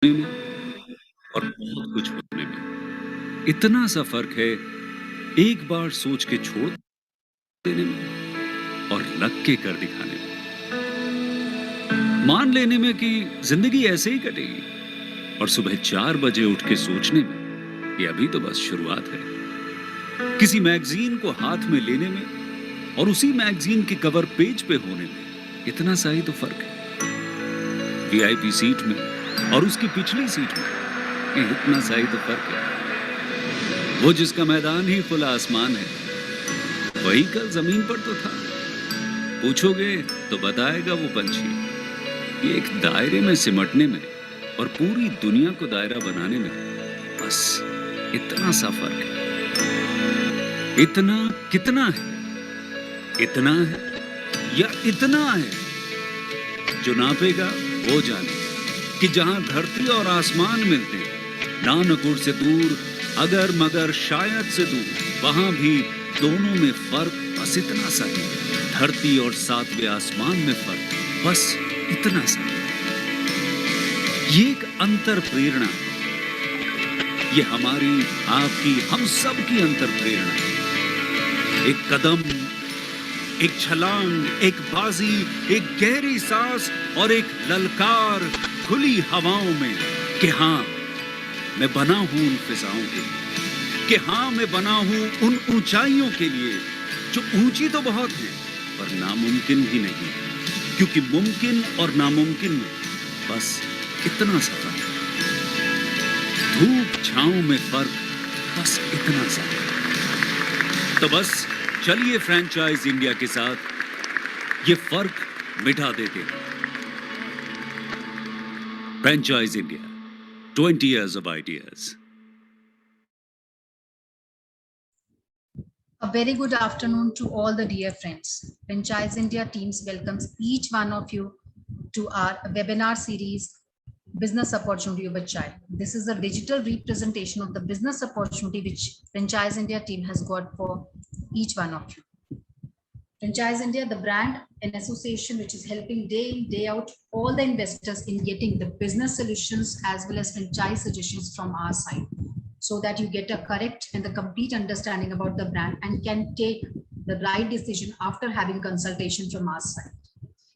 में और बहुत कुछ होने में इतना सा फर्क है एक बार सोच के छोड़ देने में और लग के कर दिखाने में। मान लेने में कि जिंदगी ऐसे ही कटेगी और सुबह 4 बजे उठ के सोचने में कि अभी तो बस शुरुआत है। किसी मैगजीन को हाथ में लेने में और उसी मैगजीन के कवर पेज पे होने में इतना सा ही तो फर्क है। वीआईपी सीट में और उसकी पिछली सीट में इतना सा ही तो फर्क है। वो जिसका मैदान ही खुला आसमान है वही कल जमीन पर तो था। पूछोगे तो बताएगा वो पंछी कि एक दायरे में सिमटने में और पूरी दुनिया को दायरा बनाने में बस इतना सा फर्क है। इतना कितना है? इतना है या इतना है? जो नापेगा वो जाने कि जहां धरती और आसमान मिलते हैं, नानकुर से दूर, अगर मगर शायद से दूर, वहां भी दोनों में फर्क बस इतना सा है। धरती और सातवें आसमान में फर्क बस इतना सा है। ये एक अंतर प्रेरणा है। ये हमारी, आपकी, हम सब की अंतर प्रेरणा है। एक कदम, एक छलांग, एक बाजी, एक गहरी सांस और एक ललकार खुली हवाओं में कि हाँ मैं बना हूं उन फिजाओं के लिए, कि हाँ मैं बना हूं उन ऊंचाइयों के लिए जो ऊंची तो बहुत है पर नामुमकिन भी नहीं, क्योंकि मुमकिन और नामुमकिन में बस इतना सा फर्क है। धूप छांव में फर्क बस इतना सा। तो बस चलिए फ्रैंचाइज इंडिया के साथ ये फर्क मिटा देते हैं। Franchise India, 20 years of ideas. A very good afternoon to all the dear friends. Franchise India teams welcomes each one of you to our webinar series, Business Opportunity of a Child. This is a digital representation of the business opportunity which Franchise India team has got for each one of you. Franchise India, the brand and association which is helping day in, day out all the investors in getting the business solutions as well as franchise suggestions from our side, so that you get a correct and the complete understanding about the brand and can take the right decision after having consultation from our side.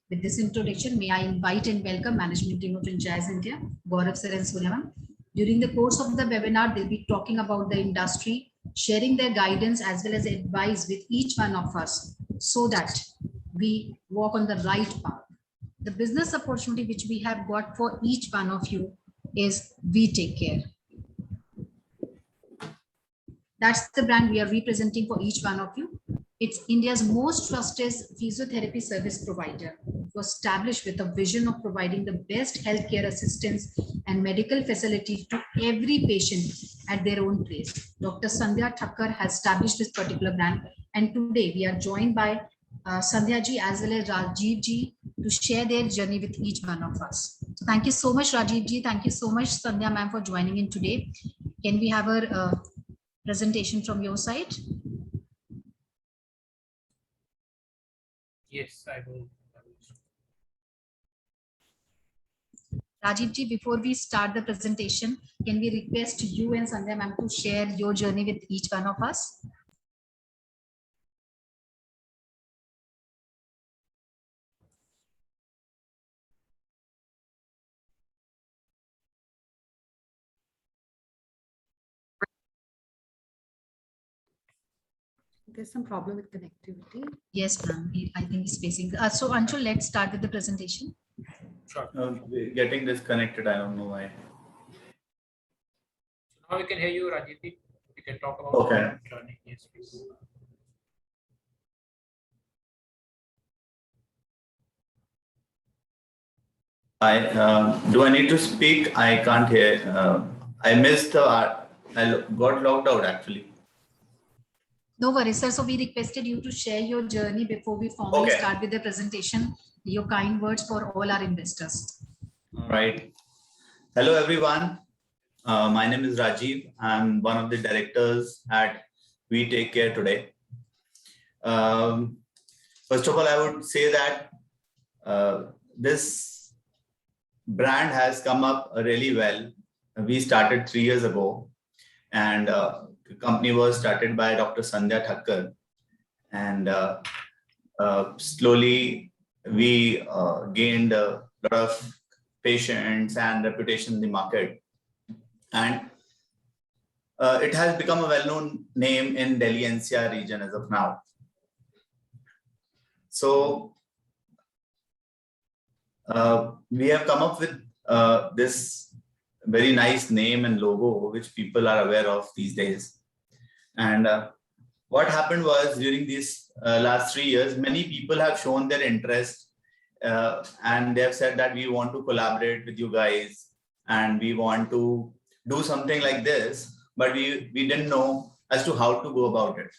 With this introduction, may I invite and welcome management team of Franchise India, Gaurav sir and Surya ma'am. During the course of the webinar, they'll be talking about the industry, sharing their guidance as well as advice with each one of us so that we walk on the right path. The business opportunity which we have got for each one of you is We Take Care. That's the brand we are representing for each one of you. It's India's most trusted physiotherapy service provider, established with a vision of providing the best healthcare assistance and medical facility to every patient at their own place. Dr. Sandhya Thakkar has established this particular brand, and today we are joined by Sandhya ji as well as Rajiv ji to share their journey with each one of us. So thank you so much, Rajiv ji. Thank you so much, Sandhya ma'am, for joining in today. Can we have a presentation from your side? Yes, I will. Rajiv ji, before we start the presentation, can we request you and Sandhya ma'am to share your journey with each one of us? There's some problem with connectivity. Yes, ma'am. I think he's facing. So, Anshul, let's start with the presentation. Sure. We're getting disconnected. I don't know why. Now we can hear you, Rajiv. We can talk about Okay. journey. Yes, please. Do I need to speak? I can't hear. I missed. I got logged out actually. No worries, sir. So we requested you to share your journey before we formally Okay. start with the presentation. Your kind words for all our investors. Right. Hello, everyone. My name is Rajiv. I'm one of the directors at We Take Care today. First of all, I would say that this brand has come up really well. We started 3 years ago, and the company was started by Dr. Sandhya Thakkar, and slowly we gained a lot of patients and reputation in the market, and it has become a well-known name in Delhi NCR region as of now. So we have come up with this very nice name and logo, which people are aware of these days. And what happened was, during these last 3 years, many people have shown their interest, and they have said that we want to collaborate with you guys and we want to do something like this, but we didn't know as to how to go about it.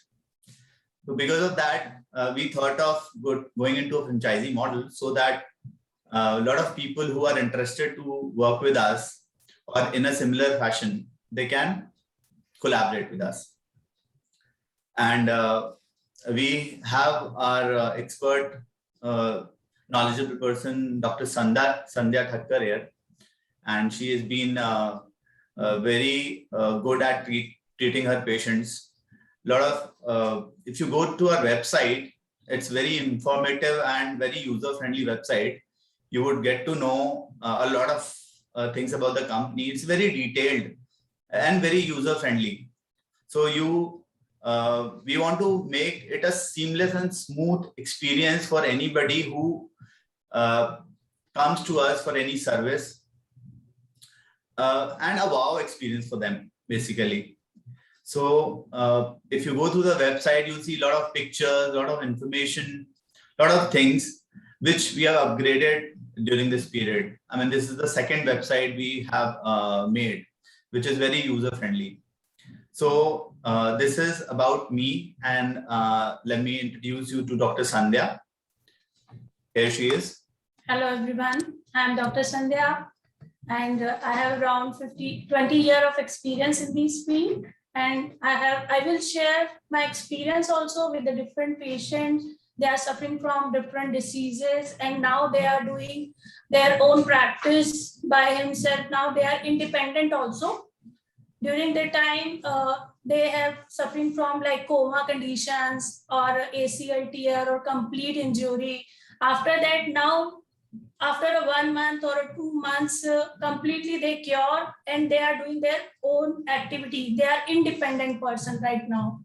So because of that, we thought of going into a franchisee model, so that a lot of people who are interested to work with us or in a similar fashion, they can collaborate with us. And we have our expert, knowledgeable person, Dr. Sandhya Thakkar here, and she has been very good at treating her patients. Lot of, if you go to our website, it's very informative and very user-friendly website. You would get to know a lot of things about the company. It's very detailed and very user-friendly. So we want to make it a seamless and smooth experience for anybody who comes to us for any service, and a wow experience for them, basically. So if you go to the website, you'll see a lot of pictures, a lot of information, a lot of things which we have upgraded during this period. I mean, this is the second website we have made, which is very user-friendly. So this is about me, and let me introduce you to Dr. Sandhya. Here she is. Hello everyone, I am Dr. Sandhya, and I have around 20 years of experience in this field, and I will share my experience also with the different patients. They are suffering from different diseases, and now they are doing their own practice by himself. Now they are independent also. During the time, they have suffering from like coma conditions or ACL tear or complete injury. After that, now after 1 month or 2 months, completely they cure and they are doing their own activity. They are independent person right now.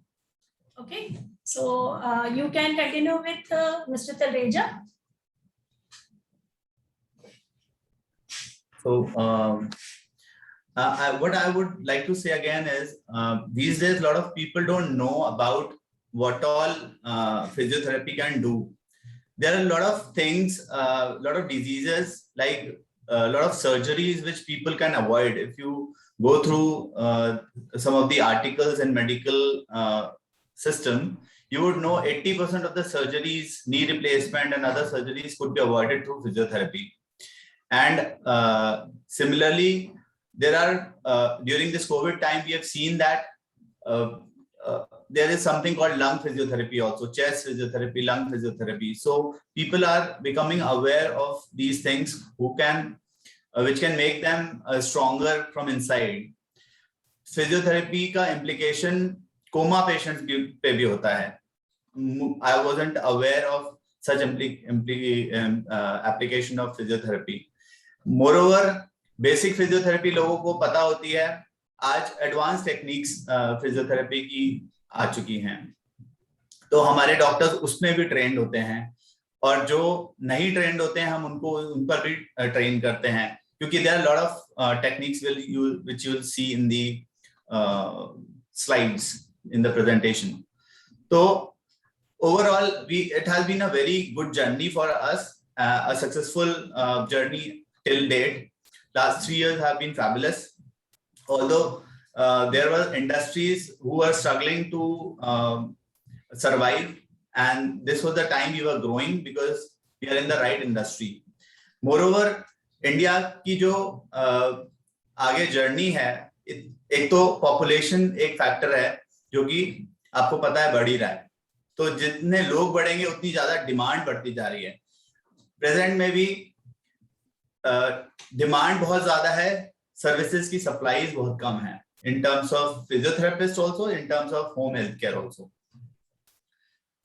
Okay, so you can continue with Mr. Talreja. So what I would like to say again is, these days a lot of people don't know about what all physiotherapy can do. There are a lot of things, a lot of diseases, like a lot of surgeries which people can avoid. If you go through some of the articles in medical system, you would know 80% of the surgeries, knee replacement and other surgeries, could be avoided through physiotherapy. And similarly, there are, during this COVID time, we have seen that there is something called lung physiotherapy also, chest physiotherapy, lung physiotherapy. So people are becoming aware of these things which can make them stronger from inside. Physiotherapy का implication coma patients पे भी होता है. I wasn't aware of such application of physiotherapy. Moreover, basic physiotherapy लोगों को पता होती है. आज एडवांस टेक्निक्स फिजियोथेरेपी की आ चुकी हैं, तो हमारे डॉक्टर्स उसमें भी ट्रेंड होते हैं, और जो नहीं ट्रेंड होते हैं हम उन पर भी ट्रेन करते हैं, क्योंकि there are lot of techniques which you will see in the slides in the presentation. So overall, it has been a very good journey for us, a successful journey till date. Last 3 years have been fabulous. Although there were industries who were struggling to survive, and this was the time we were growing because we are in the right industry. Moreover, India की जो आगे journey है, एक तो population एक factor है जो कि आपको पता है बढ़ ही रहा है, तो जितने लोग बढ़ेंगे उतनी ज्यादा डिमांड बढ़ती जा रही है. प्रेजेंट में भी डिमांड बहुत ज्यादा है, सर्विसेज की सप्लाईज बहुत कम है, in terms of physiotherapist also, in terms of home health care also.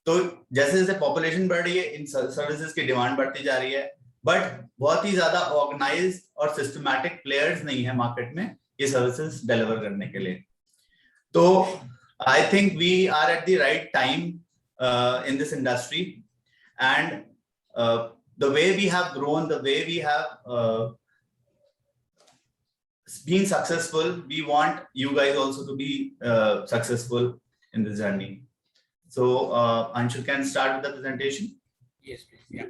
तो जैसे जैसे पॉपुलेशन बढ़ रही है, इन सर्विसेज की डिमांड बढ़ती जा रही है, बट बहुत ही ज्यादा ऑर्गेनाइज्ड और सिस्टमैटिक प्लेयर्स नहीं है मार्केट में ये सर्विसेज डिलीवर करने के लिए। तो I think we are at the right time in this industry, and the way we have grown, the way we have been successful, we want you guys also to be successful in this journey. So Anshu can start with the presentation. Yes, please. Yeah.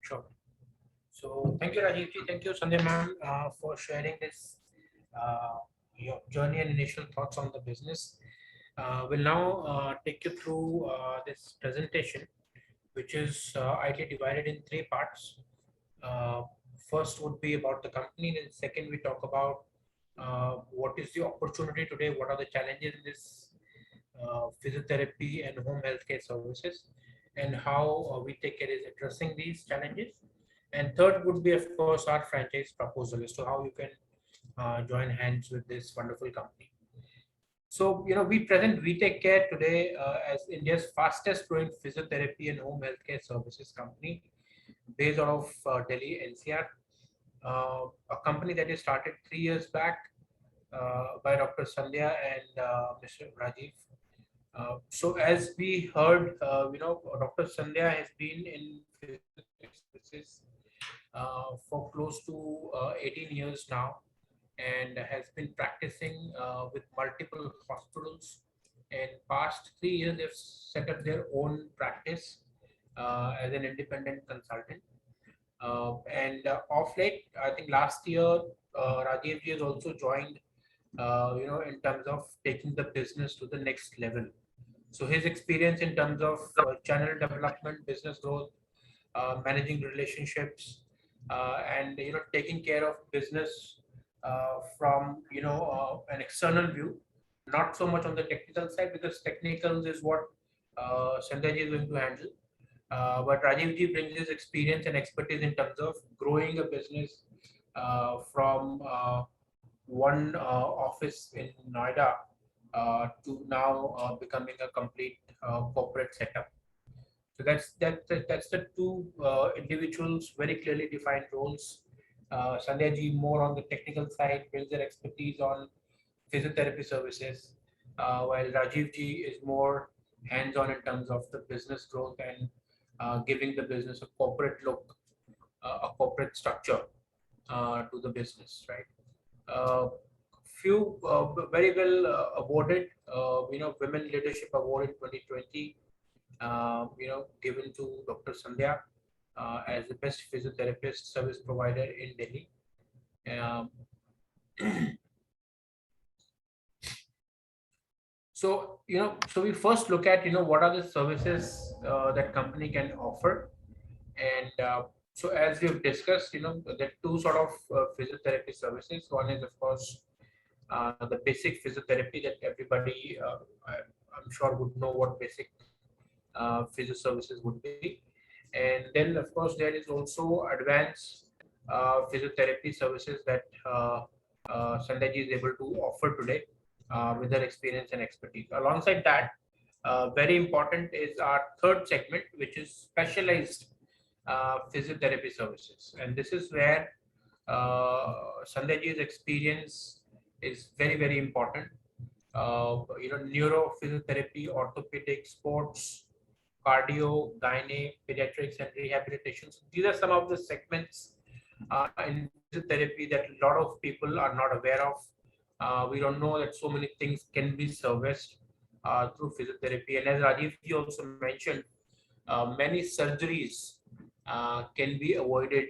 Sure. So thank you, Rajiv ji. Thank you, Sandhya ma'am, for sharing this your journey and initial thoughts on the business. We'll now take you through this presentation, which is ideally divided in 3 parts. First would be about the company, then second we talk about what is the opportunity today, what are the challenges in this physiotherapy and home healthcare services, and how we take care is addressing these challenges. And third would be, of course, our franchise proposal as to how you can join hands with this wonderful company. So, we present We Take Care today as India's fastest growing physiotherapy and home healthcare services company based out of Delhi, NCR. A company that is started 3 years back by Dr. Sandhya and Mr. Rajiv. So as we heard, Dr. Sandhya has been in services for close to 18 years now, and has been practicing with multiple hospitals. In past 3 years, they've set up their own practice as an independent consultant. And of late, I think last year, Rajiv ji has also joined, in terms of taking the business to the next level. So his experience in terms of channel development, business growth, managing relationships, and taking care of business from an external view, not so much on the technical side, because technicals is what Sandhya ji is going to handle. But Rajiv ji brings his experience and expertise in terms of growing a business from one office in Noida to now becoming a complete corporate setup. So that's the two individuals, very clearly defined roles. Sandhya ji more on the technical side, builds their expertise on physiotherapy services, while Rajiv ji is more hands-on in terms of the business growth and giving the business a corporate look, a corporate structure to the business, right? Few very well awarded, Women Leadership Award in 2020, given to Dr. Sandhya as the best physiotherapist service provider in Delhi. So we first look at what are the services that company can offer, and so as we've discussed, there are two sort of physiotherapy services. One is, of course, the basic physiotherapy that everybody, I'm sure, would know what basic physio services would be. And then, of course, there is also advanced physiotherapy services that Sandhya ji is able to offer today with their experience and expertise. Alongside that, very important is our third segment, which is specialized physiotherapy services. And this is where Sandhya ji's experience is very, very important. Neuro physiotherapy, orthopedic, sports, cardio, gynae, pediatrics, and rehabilitation. So these are some of the segments in physiotherapy that a lot of people are not aware of. We don't know that so many things can be serviced through physiotherapy. And as Rajiv ji also mentioned, many surgeries can be avoided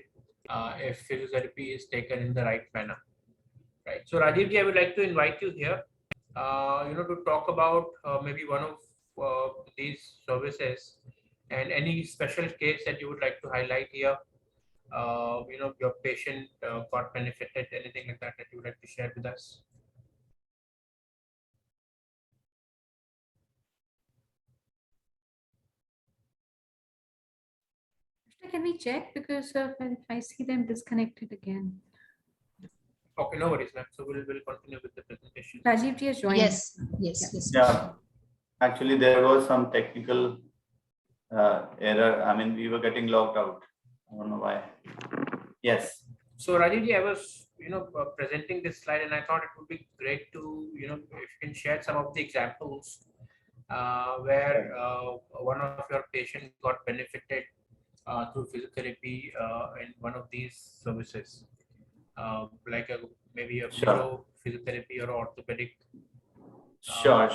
if physiotherapy is taken in the right manner. Right. So Rajiv ji, I would like to invite you here, to talk about maybe one of these services and any special case that you would like to highlight here. Your patient got benefited, anything like that that you would like to share with us. can we check? Because if I see them disconnected again. Okay, no worries, ma'am. So we'll continue with the presentation. Rajiv ji has joined. Yes, yes, yes. Yeah, actually there was some technical error. I mean, we were getting logged out. I don't know why. Yes. So Rajivji, I was presenting this slide, and I thought it would be great to if you can share some of the examples where one of your patients got benefited through physiotherapy in one of these services, like maybe a Sure. physiotherapy or orthopedic. Sure.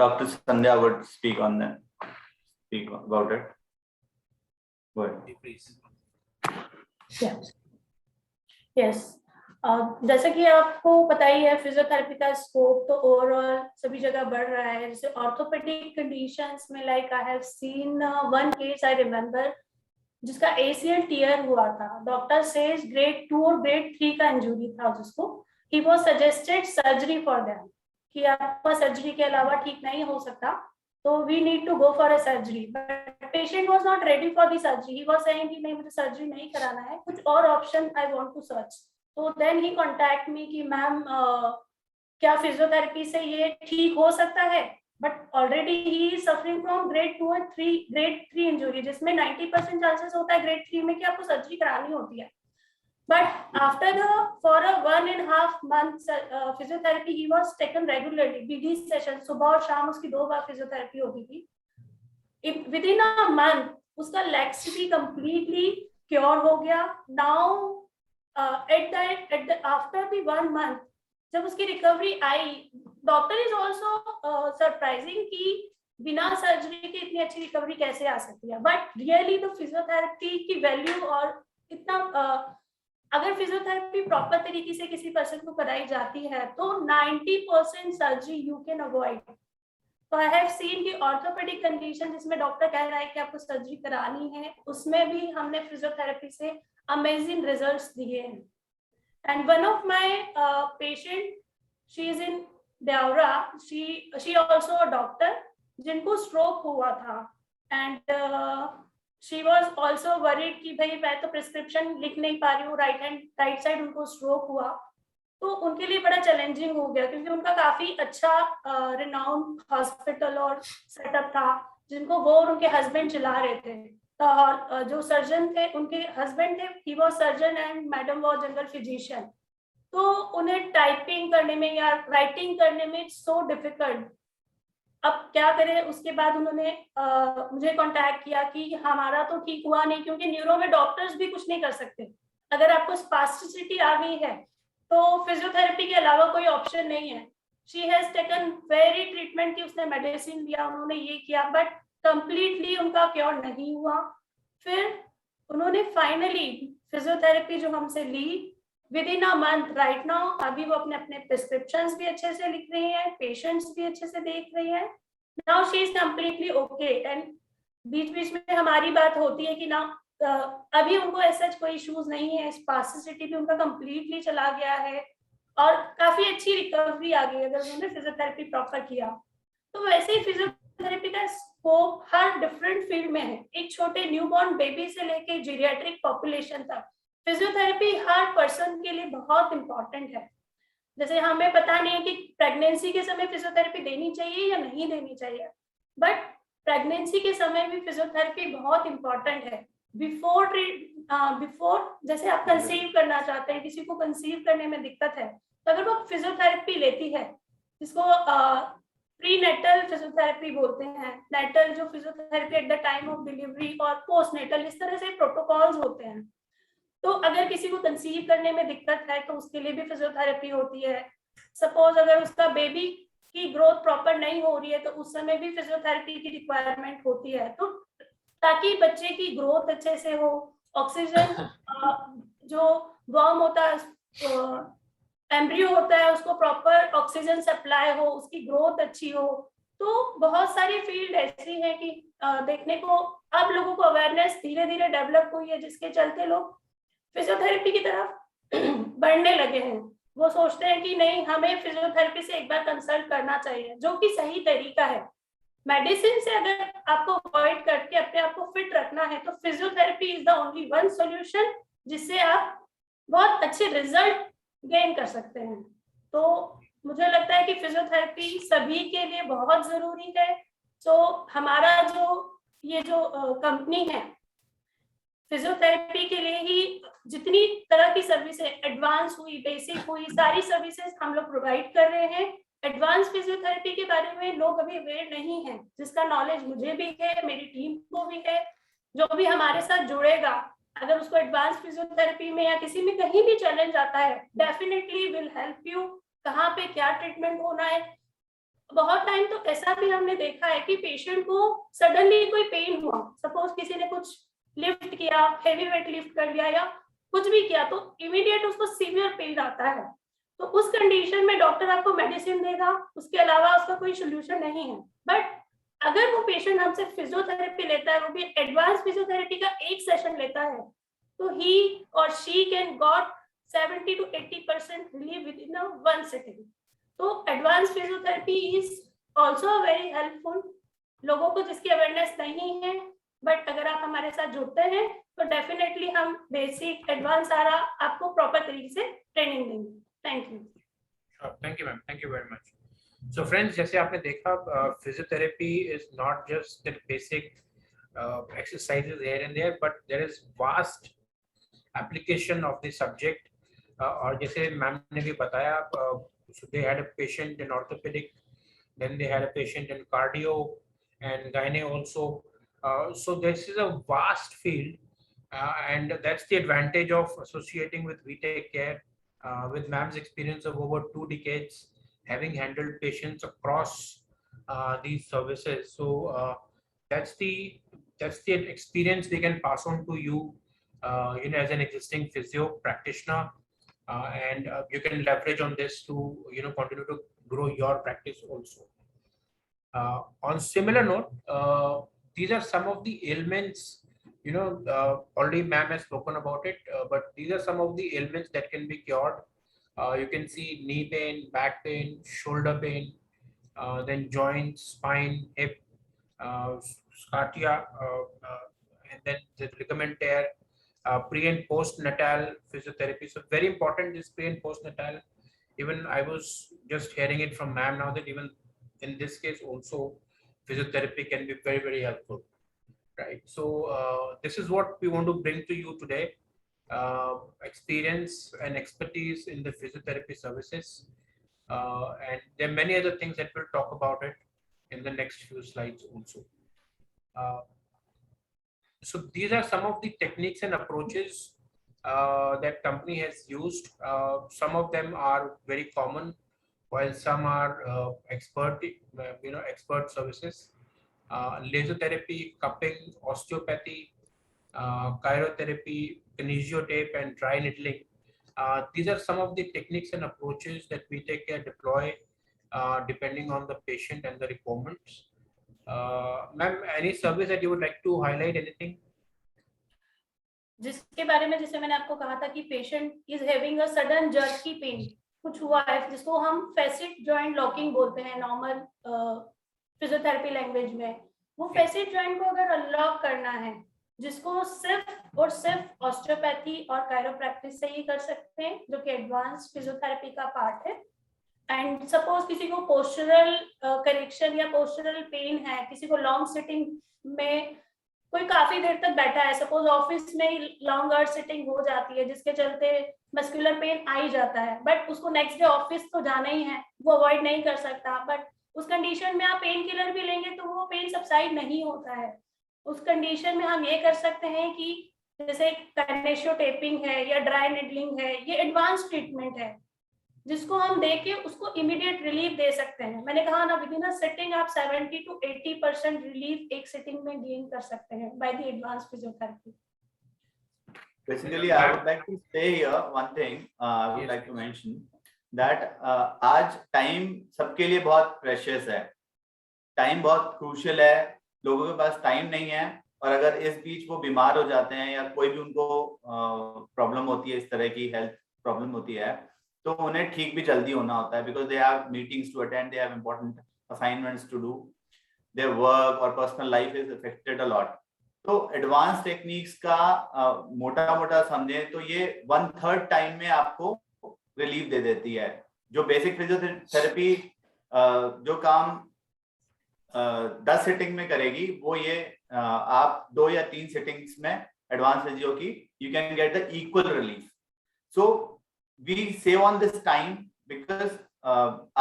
Dr. Sandhya would speak on that. Speak about it. Go ahead. Please. Yes जैसे कि आपको पता ही है physiotherapy का scope तो overall सभी जगह बढ़ रहा है. जैसे ऑर्थोपेडिक कंडीशंस में like I have seen one case I remember जिसका ACL टीयर हुआ था. डॉक्टर सेज ग्रेड 2 और ग्रेड 3 का इंजरी था जिसको. He was suggested surgery for them कि आपका सर्जरी के अलावा ठीक नहीं हो सकता, तो we need to go for a surgery. But patient was not ready for the surgery. He was saying कि नहीं मुझे सर्जरी नहीं कराना है, कुछ और option I want to search. तो देन ही कांटेक्ट मी कि मैम क्या फिजियोथेरेपी से ये ठीक हो सकता है. But already he is suffering from grade 2 और ग्रेड 3 इंजरी जिसमें 90% चांसेस होता है ग्रेड 3 में कि आपको सर्जरी करानी होती है. But after for a 1.5 months physiotherapy, he was taken regularly. BD session सुबह और शाम उसकी 2 बार फिजियोथेरेपी होती थी. Within a month उसका laxity completely cure हो गया. Now after the 1 month जब उसकी recovery I, doctor is also surprising कि बिना सर्जरी के इतनी अच्छी रिकवरी कैसे आ सकती है. बट रियली तो फिजियोथेरेपी की वैल्यू और इतना अगर फिजियोथेरेपी प्रॉपर तरीके से किसी पर्सन को कराई जाती है तो 90% सर्जरी यू कैन अवॉइड. तो आई हैव सीन कि ऑर्थोपेडिक कंडीशन जिसमें डॉक्टर कह रहा है कि आपको सर्जरी करानी है, उसमें भी हमने फिजियोथेरेपी से अमेजिंग रिजल्ट्स दिए हैं. And one of my patient, she is in Devra, she also a doctor जिनको स्ट्रोक हुआ था. And she was also worried कि भाई मैं तो प्रिस्क्रिप्शन लिख नहीं पा रही हूँ. राइट साइड उनको स्ट्रोक हुआ तो उनके लिए बड़ा चैलेंजिंग हो गया क्योंकि उनका काफी अच्छा रिनाउंड हॉस्पिटल और सेटअप था जिनको वो और उनके हस्बैंड चला रहे थे. और जो सर्जन थे उनके हस्बैंड थे, he was surgeon and madam was general physician. तो उन्हें टाइपिंग करने में या राइटिंग करने में सो डिफिकल्ट. अब क्या करें. उसके बाद उन्होंने मुझे कांटेक्ट किया कि हमारा तो ठीक हुआ नहीं क्योंकि न्यूरो में डॉक्टर्स भी कुछ नहीं कर सकते. अगर आपको स्पास्टिसिटी आ गई है तो फिजियोथेरेपी के अलावा कोई ऑप्शन नहीं है. She has taken very treatment की उसने मेडिसिन लिया, उन्होंने ये किया, बट कंप्लीटली उनका क्योर नहीं हुआ. फिर उन्होंने फाइनली फिजियोथेरेपी जो हमसे ली with in a month right now, अभी वो अपने प्रिस्क्रिप्शंस भी अच्छे से लिख रही हैं, पेशेंट्स भी अच्छे से देख रही हैं. Now she is completely okay. And बीच में हमारी बात होती है कि ना अभी उनको ऐसा कोई इश्यूज नहीं है, स्पास्टिसिटी भी उनका कंप्लीटली चला गया है और काफी अच्छी रिकवरी आ गई अगर उन्होंने फिजियोथेरेपी प्रॉपर किया. तो वैसे ही फिजियोथेरेपी का स्कोप हर डिफरेंट फील्ड में है. एक छोटे न्यूबॉर्न बेबी से लेके जीरियाट्रिक पॉपुलेशन तक फिजियोथेरेपी हर पर्सन के लिए बहुत इंपॉर्टेंट है. जैसे हमें पता नहीं है कि प्रेगनेंसी के समय फिजियोथेरेपी देनी चाहिए या नहीं देनी चाहिए, बट प्रेगनेंसी के समय भी फिजियोथेरेपी बहुत इंपॉर्टेंट है. बिफोर जैसे आप कंसीव करना चाहते हैं, किसी को कंसीव करने में दिक्कत है, तो अगर वो फिजियोथेरेपी लेती है जिसको प्रीनेटल फिजियोथेरेपी बोलते हैं, नेटल जो physiotherapy at the time of delivery और पोस्टनेटल, इस तरह से प्रोटोकॉल्स होते हैं. तो अगर किसी को कंसीव करने में दिक्कत है तो उसके लिए भी फिजियोथेरेपी होती है. सपोज अगर उसका बेबी की ग्रोथ प्रॉपर नहीं हो रही है तो उस समय भी फिजियोथेरेपी की रिक्वायरमेंट होती है, तो ताकि बच्चे की ग्रोथ अच्छे से हो, ऑक्सीजन जो वर्म होता है, एम्ब्रियो होता है, उसको प्रॉपर ऑक्सीजन सप्लाई हो, उसकी ग्रोथ अच्छी हो. तो बहुत सारी फील्ड ऐसी है कि देखने को अब लोगों को अवेयरनेस धीरे धीरे डेवलप हुई है जिसके चलते लोग फिजियोथेरेपी की तरफ बढ़ने लगे हैं. वो सोचते हैं कि नहीं हमें फिजियोथेरेपी से एक बार कंसल्ट करना चाहिए, जो कि सही तरीका है. मेडिसिन से अगर आपको अवॉइड करके अपने आप को फिट रखना है तो physiotherapy is the only one solution जिससे आप बहुत अच्छे रिजल्ट गेन कर सकते हैं। तो मुझे लगता है कि फिजियोथेरेपी सभी के लिए बहुत जरूरी है। तो हमारा ये जो कंपनी है फिजियोथेरेपी के लिए ही जितनी तरह की सर्विसेज एडवांस हुई, बेसिक हुई, सारी सर्विसेज हम लोग प्रोवाइड कर रहे हैं। एडवांस फिजियोथेरेपी के बारे में लोग अभी अवेयर नहीं है, जिसका नॉलेज मुझे भी है, मेरी टीम को भी है। जो भी हमारे साथ जुड़ेगा अगर उसको एडवांस फिजियोथेरेपी में या किसी में कहीं भी चैलेंज आता है, डेफिनेटली विल हेल्प यू कहाँ पे क्या ट्रीटमेंट होना है। बहुत टाइम तो ऐसा भी हमने देखा है कि पेशेंट को सडनली कोई पेन हुआ, सपोज किसी ने कुछ लिफ्ट किया, हेवी वेट लिफ्ट कर लिया या कुछ भी किया, तो इमीडिएट उसको सीवियर पेन आता है। तो उस कंडीशन में डॉक्टर आपको मेडिसिन देगा, उसके अलावा उसका कोई सोल्यूशन नहीं है। बट अगर वो पेशेंट हमसे फिजियोथेरेपी लेता है, वो भी एडवांस फिजियोथेरेपी का एक सेशन लेता है, तो ही और she can got 70 to 80% relief within a one sitting. तो advance physiotherapy is also very helpful लोगों को जिसकी अवेयरनेस नहीं है। बट अगर आप हमारे साथ जुड़ते हैं तो डेफिनेटली हम बेसिक एडवांस सारा आपको प्रॉपर तरीके से ट्रेनिंग देंगे। Thank you. Thank you ma'am, thank you very much. So friends, जैसे आपने देखा physiotherapy is not just the basic exercises here and there, but there is vast application of the subject. और जैसे ma'am ने भी बताया, so they had a patient in orthopedic, then they had a patient in cardio and gyne also. So this is a vast field, and that's the advantage of associating with We Take Care, with ma'am's experience of over 2 decades, having handled patients across these services. So that's the experience we can pass on to you, as an existing physio practitioner, and you can leverage on this to continue to grow your practice also. On similar note, these are some of the ailments, already ma'am has spoken about it, but these are some of the ailments that can be cured. You can see knee pain, back pain, shoulder pain, then joints, spine, hip, sciatica, and then the ligament tear, pre and post-natal physiotherapy. So very important, this pre and post-natal. Even I was just hearing it from ma'am now that even in this case also physiotherapy can be very, very helpful, right? So this is what we want to bring to you today, experience and expertise in the physiotherapy services. And there are many other things that we'll talk about it in the next few slides also. So these are some of the techniques and approaches that company has used. Some of them are very common, while some are expert services. Laser therapy, cupping, osteopathy, chirotherapy, kinesiotape, and dry needling. These are some of the techniques and approaches that We Take Care deploy depending on the patient and the requirements. Ma'am, any service that you would like to highlight, anything? जिसके बारे में जैसे मैंने आपको कहा था कि patient is having a sudden jerky pain, कुछ हुआ है जिसको हम फैसिट जॉइंट लॉकिंग बोलते हैं नॉर्मल फिजियोथेरेपी लैंग्वेज में। वो फैसिट जॉइंट को अगर अनलॉक करना है, जिसको सिर्फ और सिर्फ ऑस्टियोपैथी और कायरोप्रैक्टिस से ही कर सकते हैं, जो कि एडवांस फिजियोथेरेपी का पार्ट है। एंड सपोज किसी को पोस्चरल करेक्शन या पोस्चरल पेन है, किसी को लॉन्ग सिटिंग में कोई काफी देर तक बैठा है, सपोज ऑफिस में लॉन्ग आवर सिटिंग हो जाती है जिसके चलते मस्कुलर पेन आ ही जाता है, बट उसको नेक्स्ट डे ऑफिस तो जाना ही है, वो अवॉइड नहीं कर सकता। बट उस कंडीशन में आप पेन किलर भी लेंगे तो वो पेन सबसाइड नहीं होता है। उस कंडीशन में हम ये कर सकते हैं कि जैसे किनेशियोटेपिंग है या ड्राई निडलिंग है, ये एडवांस ट्रीटमेंट है जिसको हम देके उसको इमीडिएट रिलीफ दे सकते हैं। मैंने कहा ना, विद इन अ सिटिंग आप 70 to 80% रिलीफ एक सिटिंग में गेन कर सकते हैं by the advance physiotherapy. Basically, I would like to say here one thing. I would like to mention that आज टाइम सबके लिए बहुत प्रेशियस है, टाइम बहुत क्रूशियल है। लोगों के पास टाइम नहीं है, और अगर इस बीच वो बीमार हो जाते हैं या कोई भी उनको प्रॉब्लम होती है, इस तरह की हेल्थ प्रॉब्लम होती है, तो उन्हें ठीक भी जल्दी होना होता है, because they have meetings to attend, they have important assignments to do. their work or personal life is affected a lot. तो एडवांस टेक्निक्स का मोटा मोटा समझे तो ये 1/3 टाइम में आपको रिलीफ दे देती है। जो बेसिक फिजियोथेरेपी जो काम 10 सिटिंग में करेगी, वो ये आप 2 या 3 सिटिंग्स में एडवांस फिजियो की you can get the equal relief. So we save on this time because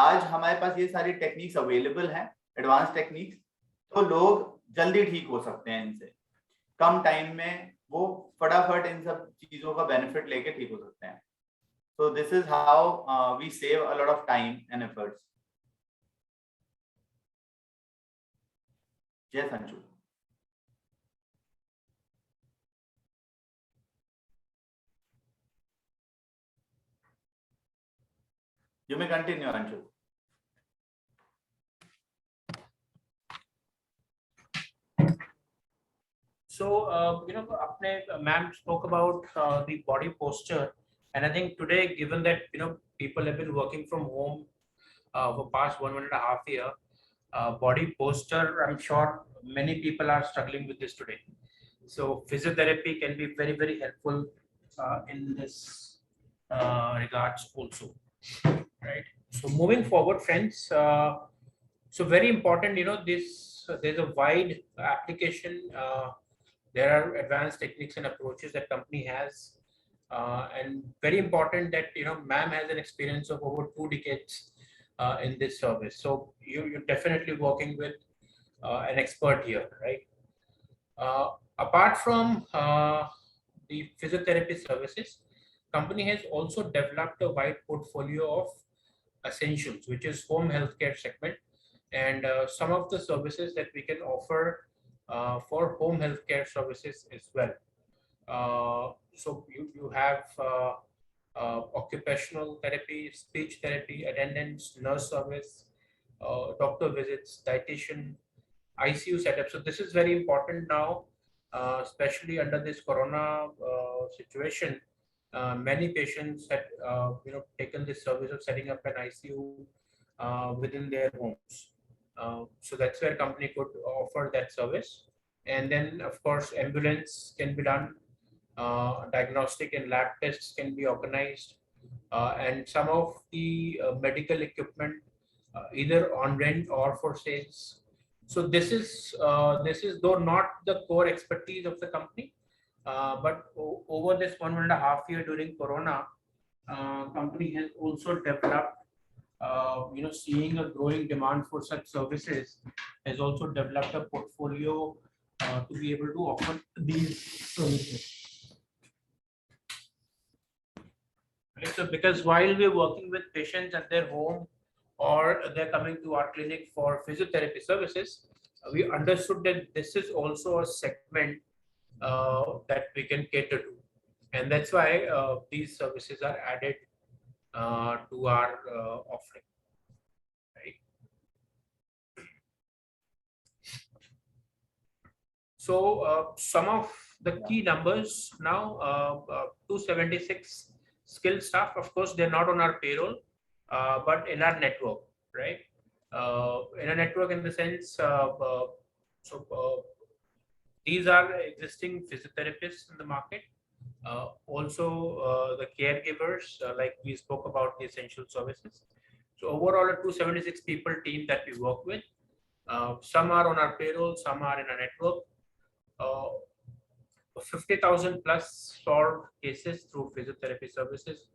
आज हमारे पास ये सारी टेक्निक्स अवेलेबल हैं, एडवांस टेक्निक्स, तो लोग जल्दी ठीक हो सकते हैं इनसे, कम टाइम में वो फटाफट इन सब चीजों का बेनिफिट लेके ठीक हो सकते हैं। So this is how we save a lot of time and efforts. Jai Sanju. You may continue, Anshu. So, ma'am spoke about the body posture, and I think today, given that people have been working from home for past 1.5 year, body posture, I'm sure many people are struggling with this today. So, physiotherapy can be very, very helpful in this regards also, right? So, moving forward, friends. So very important, there's a wide application. There are advanced techniques and approaches that company has, and very important that ma'am has an experience of over 2 decades in this service. So you're definitely working with an expert here, right? Apart from the physiotherapy services, company has also developed a wide portfolio of essentials, which is home healthcare segment, and some of the services that we can offer for home healthcare services as well. So you have occupational therapy, speech therapy, attendance, nurse service, doctor visits, dietitian, ICU setup. So this is very important now, especially under this corona situation. Many patients had taken this service of setting up an ICU within their homes. So that's where company could offer that service. And then of course ambulance can be done, diagnostic and lab tests can be organized, and some of the medical equipment either on rent or for sales. So this is though not the core expertise of the company, but over this 1.5 year during corona, company has also developed, seeing a growing demand for such services, has also developed a portfolio to be able to offer these services. Right, so because while we're working with patients at their home or they're coming to our clinic for physiotherapy services, we understood that this is also a segment that we can cater to, and that's why these services are added to our offering. Right. So some of the key numbers now, 276 skilled staff. Of course, they're not on our payroll, but in our network, right? In a network, in the sense, these are existing physiotherapists in the market. Also, the caregivers, like we spoke about the essential services. So overall, a 276 people team that we work with. Some are on our payroll, some are in a network. 50,000 plus solved cases through physiotherapy services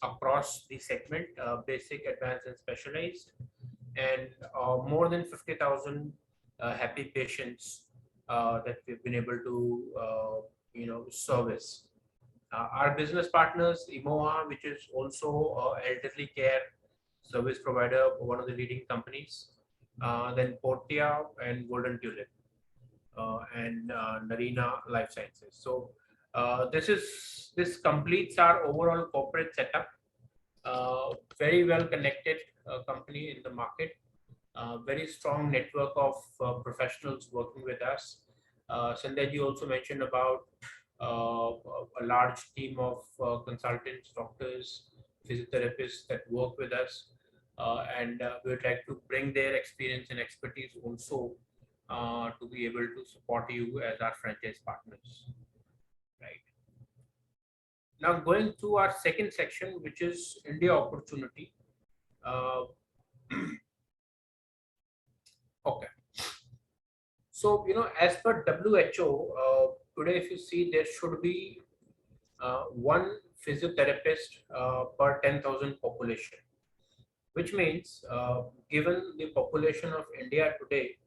across the segment, basic, advanced, and specialized, and more than 50,000 happy patients that we've been able to service. Our business partners, Imoha, which is also elderly care service provider, one of the leading companies, then Portia and Golden Tulip, and Narina Life Sciences. So this completes our overall corporate setup. Very well connected company in the market. Very strong network of professionals working with us. Sandeji also mentioned about a large team of consultants, doctors, physiotherapists that work with us, and we would like to bring their experience and expertise also to be able to support you as our franchise partners, right? Now going to our second section, which is India opportunity. Uh, okay. So, as per WHO, today, if you see, there should be one physiotherapist per 10,000 population, which means given the population of India today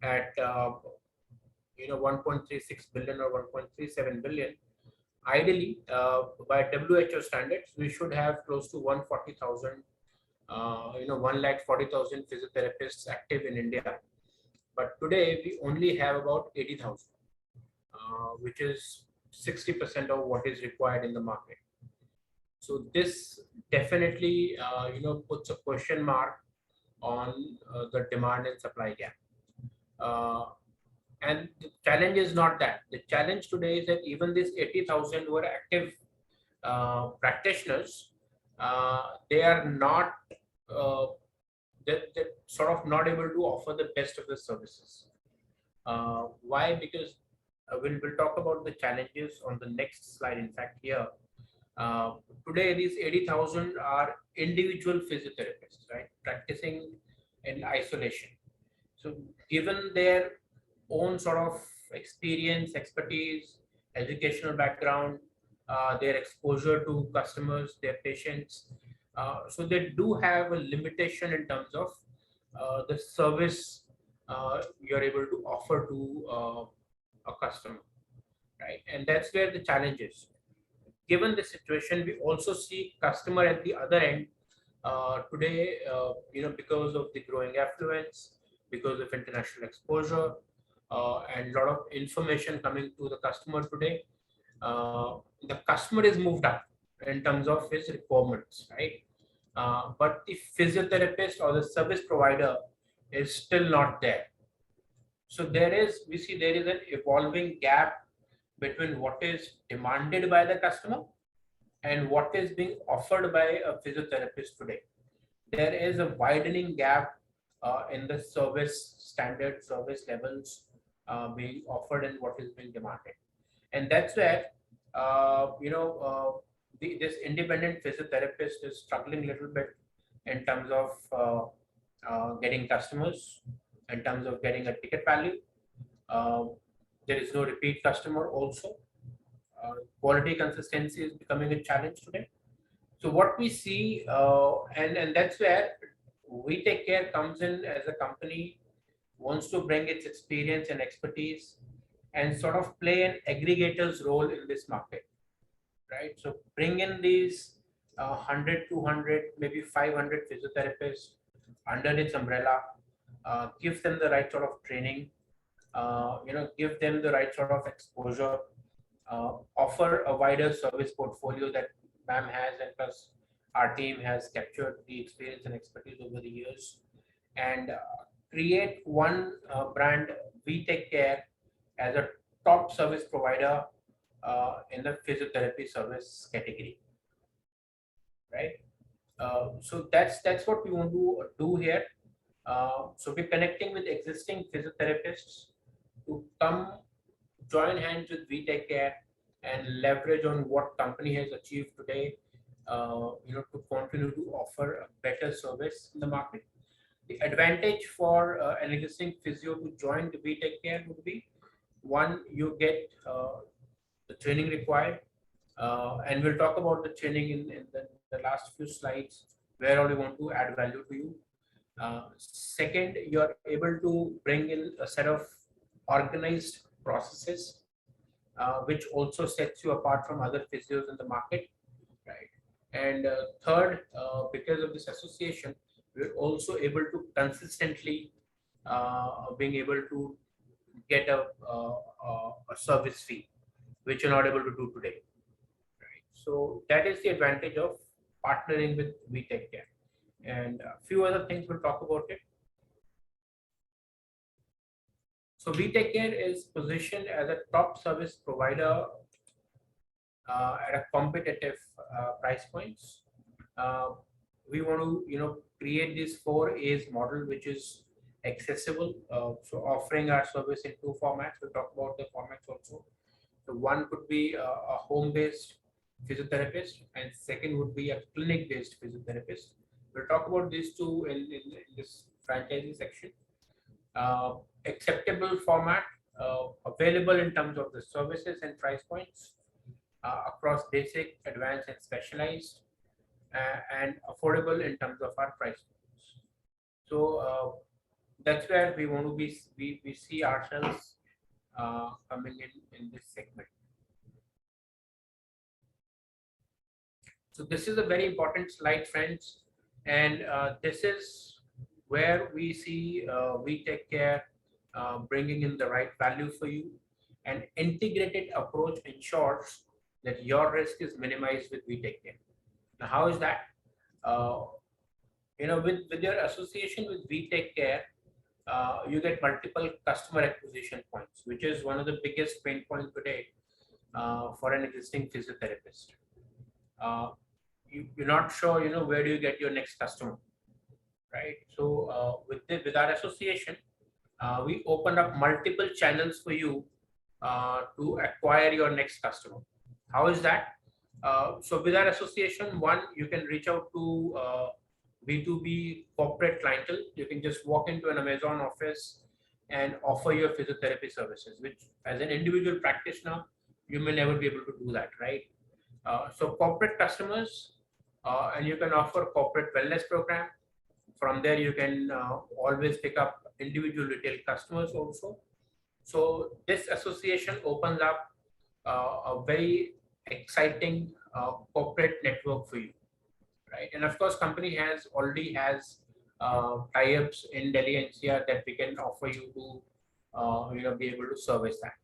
at 1.36 billion or 1.37 billion, ideally by WHO standards, we should have close to 140,000, 1,40,000 physiotherapists active in India. But today we only have about 80,000, which is 60% of what is required in the market. So this definitely, puts a question mark on the demand and supply gap. And the challenge is not that. The challenge today is that even these 80,000 who are active practitioners, they are not, they're sort of not able to offer the best of the services. Why? Because we'll talk about the challenges on the next slide. In fact, here, today these 80,000 are individual physiotherapists, right? Practicing in isolation. So given their own sort of experience, expertise, educational background, their exposure to customers, their patients, so they do have a limitation in terms of the service you're able to offer to a customer, right? And that's where the challenge is. Given the situation, we also see customer at the other end today, because of the growing affluence, because of international exposure, and a lot of information coming to the customer today, the customer is moved up in terms of his requirements, right? But the physiotherapist or the service provider is still not there. So we see there is an evolving gap between what is demanded by the customer and what is being offered by a physiotherapist today. There is a widening gap in the standard service levels being offered and what is being demanded. And that's where, this independent physiotherapist is struggling a little bit in terms of getting customers, in terms of getting a ticket value. There is no repeat customer also. Quality consistency is becoming a challenge today. So what we see, and that's where We Take Care comes in as a company, wants to bring its experience and expertise and sort of play an aggregator's role in this market, right? So bring in these 100, 200, maybe 500 physiotherapists under its umbrella, give them the right sort of training, give them the right sort of exposure, offer a wider service portfolio that MAM has, and plus our team has captured the experience and expertise over the years, and create one brand, We Take Care, as a top service provider in the physiotherapy service category, right? So that's what we want to do here. So we're connecting with existing physiotherapists to come join hands with We Take Care and leverage on what company has achieved today, to continue to offer a better service in the market. The advantage for an existing physio to join the We Take Care would be, one, you get the training required, and we'll talk about the training in the last few slides, where all we want to add value to you. Second, you're able to bring in a set of organized processes, which also sets you apart from other physios in the market, right? And third, because of this association, we're also able to consistently being able to get a service fee, which you're not able to do today, right? So that is the advantage of partnering with We Take Care. And a few other things we'll talk about it. So We Take Care is positioned as a top service provider at a competitive price points. We want to, create this 4 A's model, which is accessible. So offering our service in two formats. We'll talk about the formats also. So one could be a home-based physiotherapist, and second would be a clinic-based physiotherapist. We'll talk about these two in this franchisee section. Acceptable format, available in terms of the services and price points across basic, advanced, and specialized, and affordable in terms of our price points. So that's where we want to be. We see ourselves coming in this segment. So this is a very important slide, friends, and this is where we see We Take Care bringing in the right value for you. An integrated approach ensures that your risk is minimized with We Take Care. Now, how is that? With your association with We Take Care, you get multiple customer acquisition points, which is one of the biggest pain points today for an existing physiotherapist. You're not sure, where do you get your next customer, right? So with our association, we opened up multiple channels for you to acquire your next customer. How is that? So with our association, one, you can reach out to B2B corporate clientele. You can just walk into an Amazon office and offer your physiotherapy services, which as an individual practitioner, you may never be able to do that, right? So corporate customers, and you can offer corporate wellness program. From there, you can always pick up individual retail customers also. So this association opens up a very exciting corporate network for you, right? And of course, company already has tie-ups in Delhi NCR that we can offer you to be able to service that.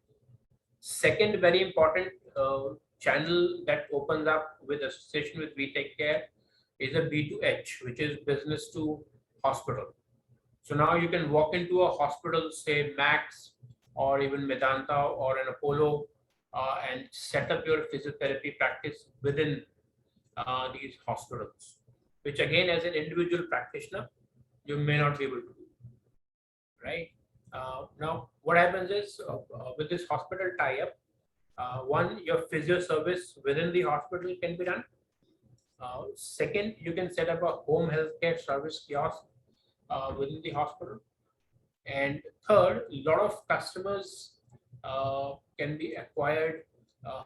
Second, very important channel that opens up with association with We Take Care is a B2H, which is business to hospital. So now you can walk into a hospital, say Max or even Medanta or an Apollo, and set up your physiotherapy practice within these hospitals, which again, as an individual practitioner, you may not be able to do, right? Now, what happens is with this hospital tie-up, one, your physio service within the hospital can be done. Second, you can set up a home healthcare service kiosk within the hospital. And third, a lot of customers can be acquired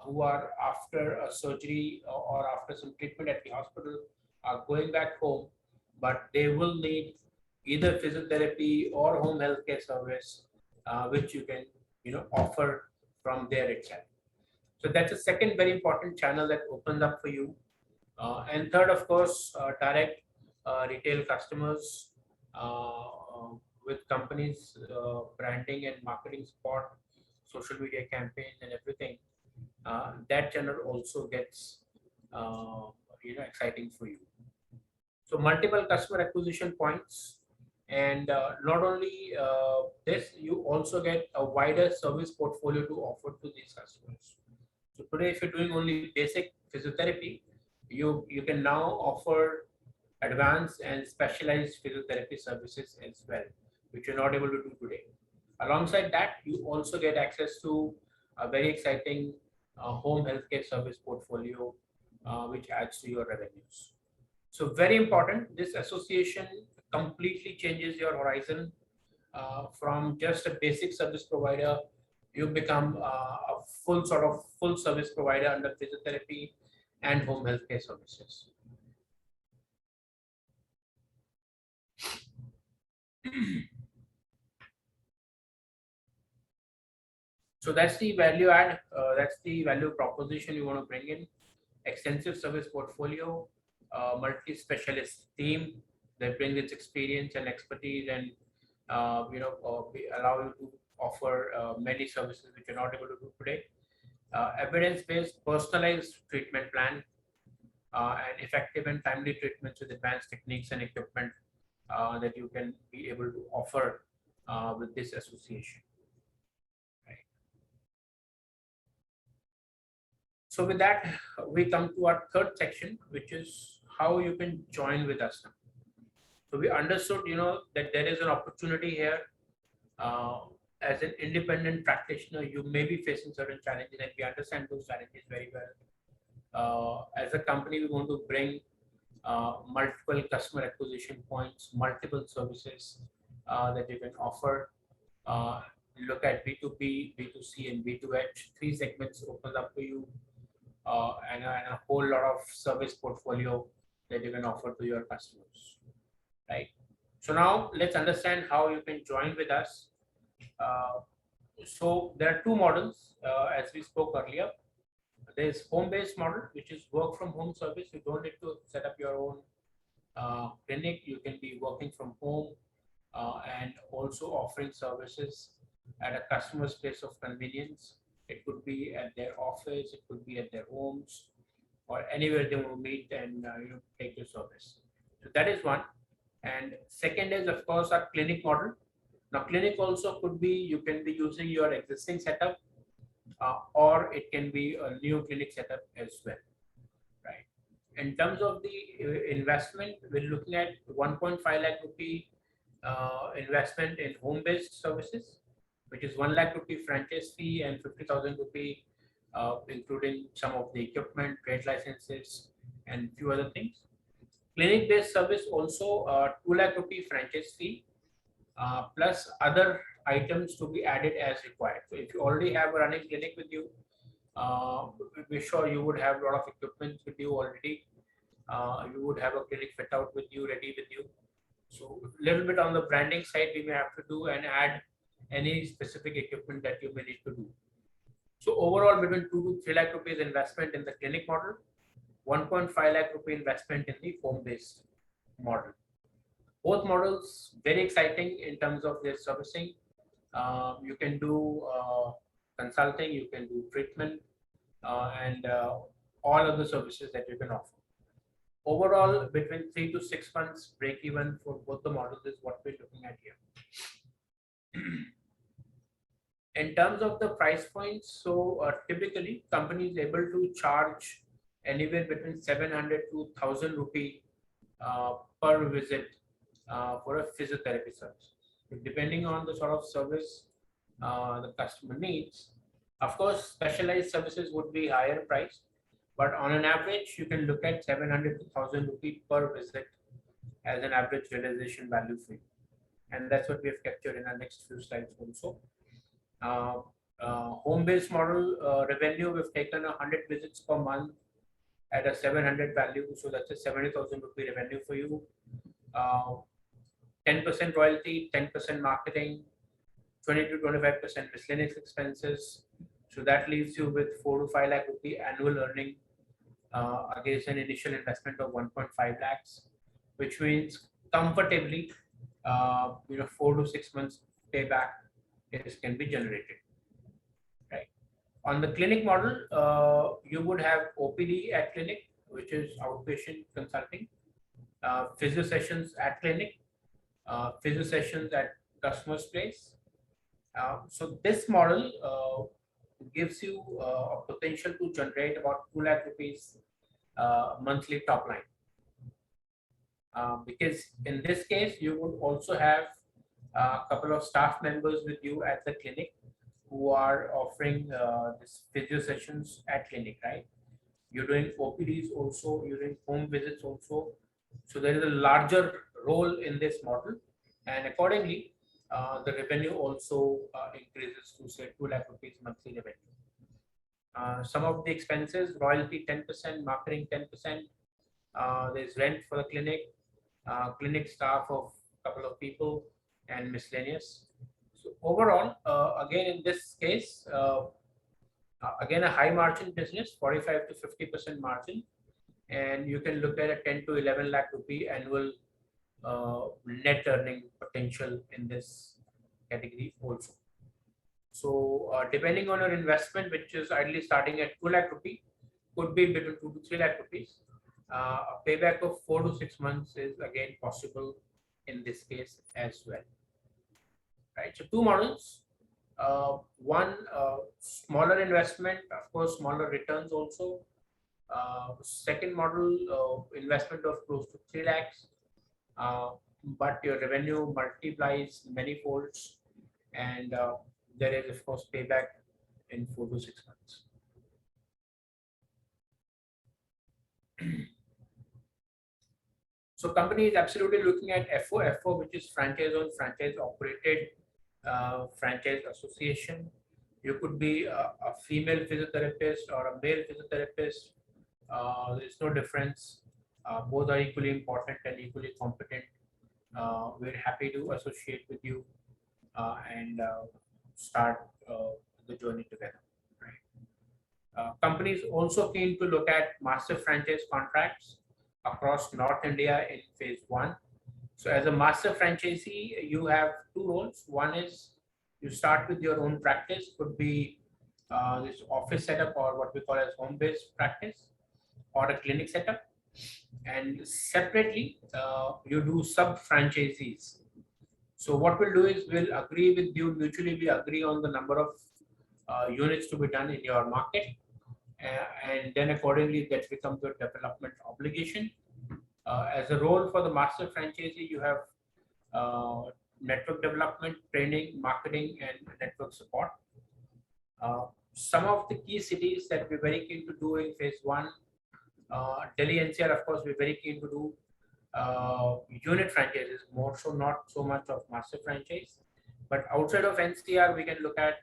who are after a surgery or after some treatment at the hospital are going back home, but they will need either physiotherapy or home healthcare service, which you can offer from there itself. So that's a second very important channel that opens up for you. And third, of course, direct retail customers with companies, branding and marketing support, social media campaigns and everything. That channel also gets exciting for you. So multiple customer acquisition points, and not only this, you also get a wider service portfolio to offer to these customers. So today, if you're doing only basic physiotherapy, you can now offer advanced and specialized physiotherapy services as well, which you're not able to do today. Alongside that, you also get access to a very exciting home healthcare service portfolio, which adds to your revenues. So very important, this association completely changes your horizon. From just a basic service provider, you become a full service provider under physiotherapy and home healthcare services. So that's the value add, that's the value proposition you want to bring in. Extensive service portfolio, multi-specialist team that brings its experience and expertise and allow you to offer many services which you're not able to do today. Evidence-based personalized treatment plan and effective and timely treatments with advanced techniques and equipment that you can be able to offer with this association. Right. So with that, we come to our third section, which is how you can join with us now. So we understood, that there is an opportunity here. As an independent practitioner, you may be facing certain challenges, and we understand those challenges very well. As a company, we want to bring multiple customer acquisition points, multiple services that you can offer. Uh, Look at B2B, B2C, and B2H. 3 segments open up to you, and a whole lot of service portfolio that you can offer to your customers, right? So now let's understand how you can join with us. So there are 2 models, as we spoke earlier. There's home-based model, which is work from home service. You don't need to set up your own clinic. You can be working from home and also offering services at a customer's place of convenience. It could be at their office, it could be at their homes, or anywhere they want to meet and take your service. So that is one. And second is, of course, our clinic model. Now, clinic also could be, you can be using your existing setup, or it can be a new clinic setup as well, right? In terms of the investment, we're looking at 1.5 lakh rupee investment in home-based services, which is 1 lakh rupee franchise fee and 50,000 rupee, including some of the equipment, trade licenses, and few other things. Clinic-based service also 2 lakh rupee franchise fee, plus other items to be added as required. So if you already have a running clinic with you, we're sure you would have a lot of equipment with you already. You would have a clinic fit out with you, ready with you. So a little bit on the branding side, we may have to do and add any specific equipment that you may need to do. So overall, between 2 to 3 lakh rupees investment in the clinic model, 1.5 lakh rupee investment in the home-based model. Both models very exciting in terms of their servicing. You can do consulting, you can do treatment, and all of the services that you can offer. Overall, between 3 to 6 months break even for both the models is what we're looking at here. In terms of the price points, so typically companies able to charge anywhere between 700 to 1,000 rupee per visit for a physiotherapy service, depending on the sort of service the customer needs. Of course, specialized services would be higher price, but on an average, you can look at 700 to 1,000 rupee per visit as an average realization value for you. And that's what we have captured in our next few slides also. Home-based model revenue, we've taken 100 visits per month at a 700 value. So that's a 70,000 rupee revenue for you. 10% royalty, 10% marketing, 20 to 25% miscellaneous expenses. So that leaves you with 4 to 5 lakh rupee annual earning against an initial investment of 1.5 lakhs, which means comfortably, 4 to 6 months payback can be generated. Right. On the clinic model, you would have OPD at clinic, which is outpatient consulting, physio sessions at clinic, physio sessions at customer's place. So this model gives you a potential to generate about 2 lakh rupees monthly top line. Because in this case, you would also have a couple of staff members with you at the clinic who are offering this physio sessions at clinic, right? You're doing OPDs also, you're doing home visits also. So there is a larger role in this model, and accordingly, the revenue also increases to say 2 lakh rupees monthly revenue. Some of the expenses, royalty 10%, marketing 10%. There's rent for the clinic, clinic staff of a couple of people, and miscellaneous. So overall, again in this case, again a high margin business, 45 to 50% margin, and you can look at a 10 to 11 lakh rupee annual net earning potential in this category also. So depending on your investment, which is ideally starting at 2 lakh rupee, could be between 2 to 3 lakh rupees. A payback of 4 to 6 months is again possible in this case as well. Right. So 2 models. One smaller investment, of course, smaller returns also. Second model, investment of close to 3 lakhs. but your revenue multiplies many folds, and there is of course payback in 4 to 6 months. So company is absolutely looking at FO, which is franchise owned, franchise operated franchise association. You could be a female physiotherapist or a male physiotherapist. There's no difference. Both are equally important and equally competent. We're happy to associate with you and start the journey together. Right. Companies also keen to look at master franchise contracts across North India in phase 1. So as a master franchisee, you have 2 roles. One is you start with your own practice, could be this office setup or what we call as home-based practice or a clinic setup. And separately, you do sub-franchisees. So what we'll do is we'll agree with you, mutually we agree on the number of units to be done in your market. And then accordingly that becomes your development obligation. As a role for the master franchisee, you have network development, training, marketing, and network support. Some of the key cities that we're very keen to do in phase 1, Delhi NCR, of course, we're very keen to do unit franchises, more so, not so much of master franchise. But outside of NCR, we can look at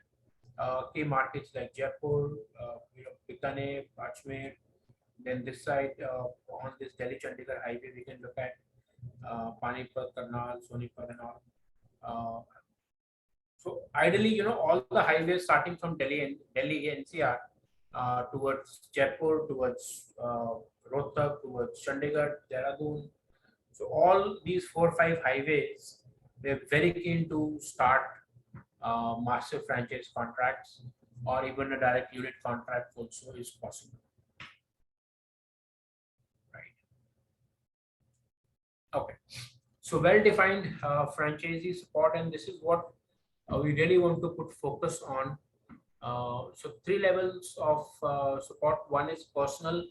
key markets like Jaipur, Bikaner, Ajmer. Then this side, on this Delhi-Chandigarh highway, we can look at Panipat, Karnal, Sonipat and all. So ideally, all the highways starting from Delhi NCR towards Jaipur, towards Rohtak, towards Chandigarh, Dehradun. So all these 4 or 5 highways, they're very keen to start master franchise contracts, or even a direct unit contract also is possible. Okay, so well-defined franchisee support, and this is what we really want to put focus on. So 3 levels of support. One is personal,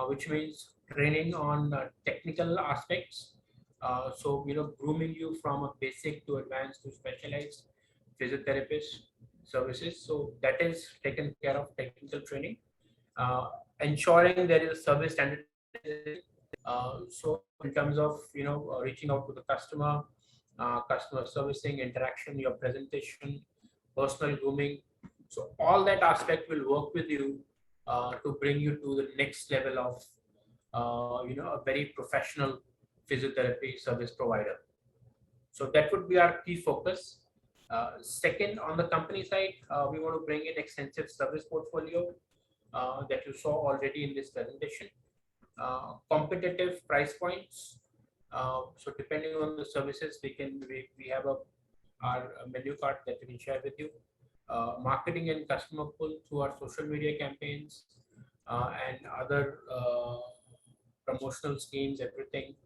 which means training on technical aspects. So grooming you from a basic to advanced to specialized physiotherapist services. So that is taken care of, technical training. Ensuring there is a service standard. So in terms of reaching out to the customer, customer servicing, interaction, your presentation, personal grooming. So all that aspect will work with you to bring you to the next level of a very professional physiotherapy service provider. So that would be our key focus. Second, on the company side, we want to bring in extensive service portfolio that you saw already in this presentation. Competitive price points. So depending on the services, we have our menu card that we can share with you. Marketing and customer pull through our social media campaigns and other promotional schemes, everything.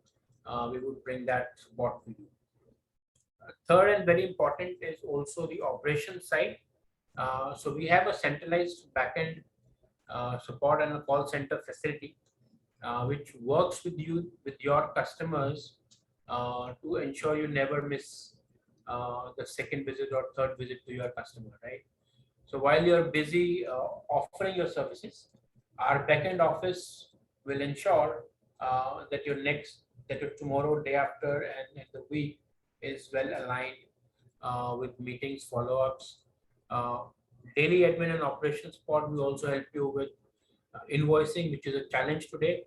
We would bring that support to you. Third and very important is also the operation side. So we have a centralized backend support and a call center facility which works with you, with your customers to ensure you never miss the second visit or third visit to your customer, right? So while you're busy offering your services, our backend office will ensure that your tomorrow, day after, and the week is well aligned with meetings, follow-ups, daily admin and operations support. We also help you with invoicing, which is a challenge today.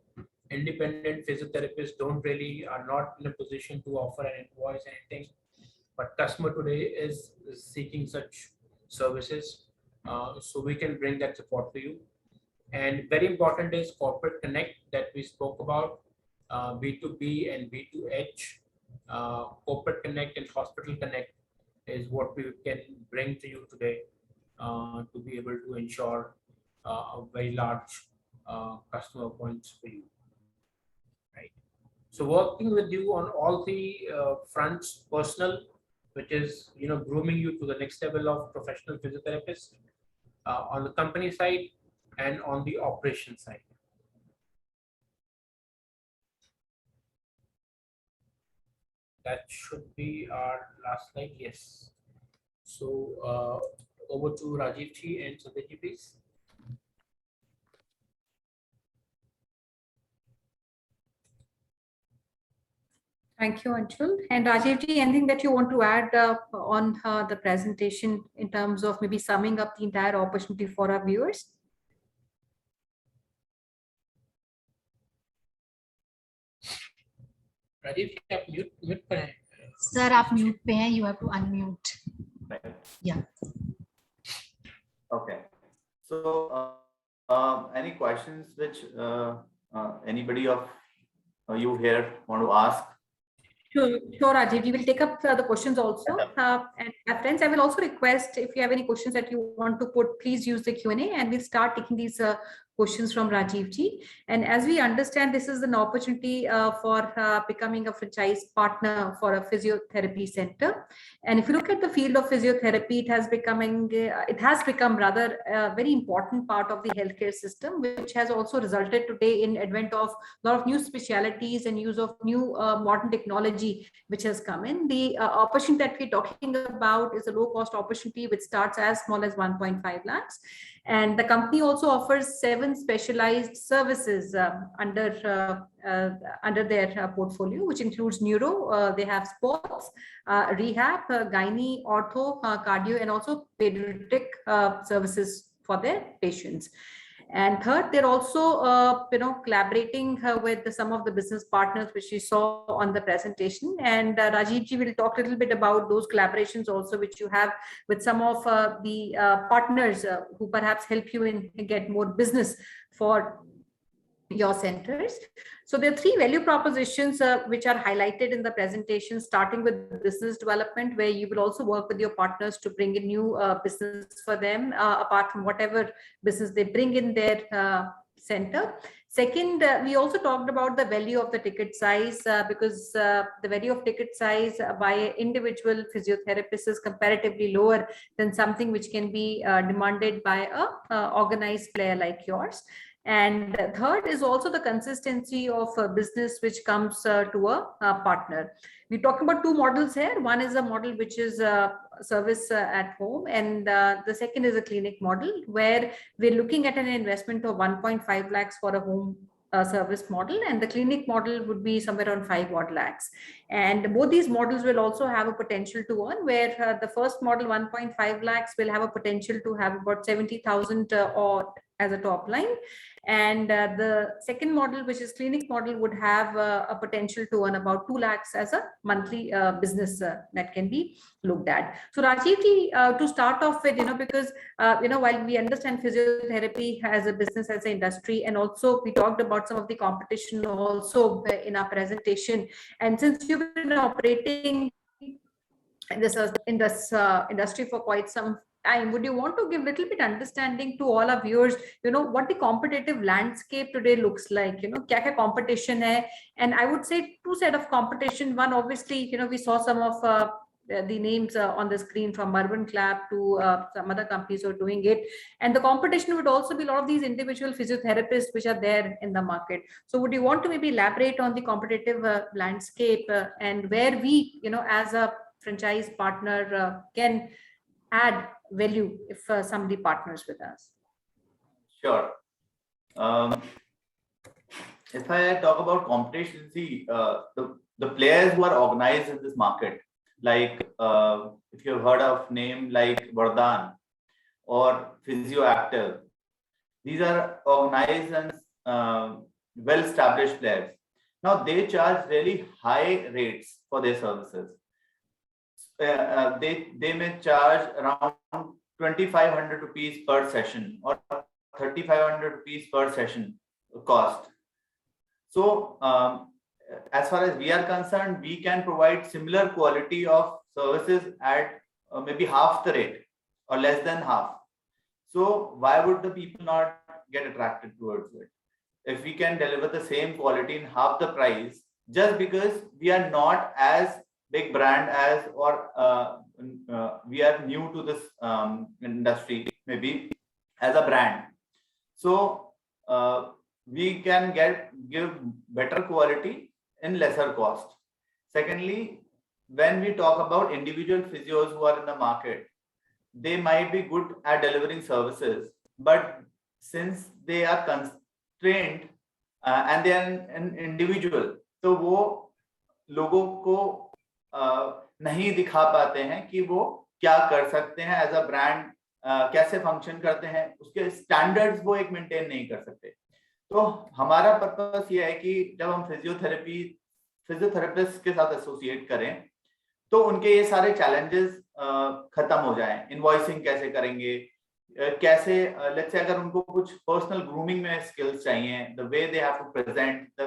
Independent physiotherapists are not in a position to offer an invoice anything, but customer today is seeking such services, so we can bring that support to you. And very important is corporate connect that we spoke about, B2B and B2H. Corporate connect and hospital connect is what we can bring to you today to be able to ensure a very large customer points for you, right? So working with you on all 3 fronts: personal, which is grooming you to the next level of professional physiotherapist, on the company side, and on the operation side. that should be our last slide. Yes. So over to Rajiv ji and Sanjay ji, please. Thank you, Anshul. And Rajiv ji, anything that you want to add on the presentation in terms of maybe summing up the entire opportunity for our viewers? Rajiv जी आप mute पर हैं. Sir आप mute पे हैं, you have to unmute. Right. Yeah. Okay. So, any questions which anybody of you here want to ask? Sure, Rajiv. We will take up the questions also. And friends, I will also request if you have any questions that you want to put, please use the Q&A and we'll start taking these questions from Rajiv ji. And as we understand, this is an opportunity for becoming a franchise partner for a physiotherapy center. And if you look at the field of physiotherapy, it has become rather a very important part of the healthcare system, which has also resulted today in advent of a lot of new specialities and use of new modern technology which has come in. The opportunity that we're talking about is a low cost opportunity which starts as small as 1.5 lakhs. And the company also offers 7 specialized services under their portfolio, which includes neuro, they have sports, rehab, gynae, ortho, cardio, and also pediatric services for their patients. And third, they're also, collaborating with some of the business partners, which we saw on the presentation. And Rajiv ji will talk a little bit about those collaborations also, which you have with some of the partners who perhaps help you in get more business for your centers. So there are 3 value propositions which are highlighted in the presentation, starting with business development, where you will also work with your partners to bring in new business for them, apart from whatever business they bring in their center. Second, we also talked about the value of the ticket size because the value of ticket size by an individual physiotherapist is comparatively lower than something which can be demanded by a organized player like yours. And third is also the consistency of business which comes to a partner. We're talking about 2 models here. One is a model which is service at home, and the second is a clinic model where we're looking at an investment of 1.5 lakhs for a home service model, and the clinic model would be somewhere around 5 odd lakhs. And both these models will also have a potential to earn, where the first model 1.5 lakhs will have a potential to have about 70,000 odd as a top line, and the second model, which is clinic model, would have a potential to earn about 2 lakhs as a monthly business that can be looked at. So Rajiv ji, to start off with, because while we understand physiotherapy as a business, as an industry, and also we talked about some of the competition also in our presentation, and since you've been operating in this industry for quite some time, would you want to give a little bit understanding to all our viewers, what the competitive landscape today looks like, kya competition hai? And I would say 2 set of competition. One, obviously, we saw some of the names on the screen, from Urban Club to some other companies who are doing it. And the competition would also be a lot of these individual physiotherapists which are there in the market. So would you want to maybe elaborate on the competitive landscape and where we, as a franchise partner can add value if somebody partners with us? Sure. If I talk about competition, see, the players who are organized in this market, like if you've heard of name like Vardhan or Physioactive, these are organized and well-established players. Now they charge really high rates for their services. They may charge around 2,500 rupees per session or 3,500 rupees per session cost. So as far as we are concerned, we can provide similar quality of services at maybe half the rate or less than half. So why would the people not get attracted towards it? If we can deliver the same quality in half the price, just because we are not as big brand as, or we are new to this industry, maybe as a brand. So we can give better quality in lesser cost. Secondly, when we talk about individual physios who are in the market, they might be good at delivering services, but since they are constrained and they are an individual, तो वो लोगों को नहीं दिखा पाते हैं कि वो क्या कर सकते हैं एज अ ब्रांड, कैसे फंक्शन करते हैं, उसके स्टैंडर्ड्स वो एक मेंटेन नहीं कर सकते। तो हमारा पर्पस ये है कि जब हम फिजियोथेरेपिस्ट के साथ एसोसिएट करें तो उनके ये सारे चैलेंजेस खत्म हो जाएं। इनवॉइसिंग कैसे करेंगे, कैसे लेट्स से अगर उनको कुछ पर्सनल ग्रूमिंग में स्किल्स चाहिए, the way they have to present, the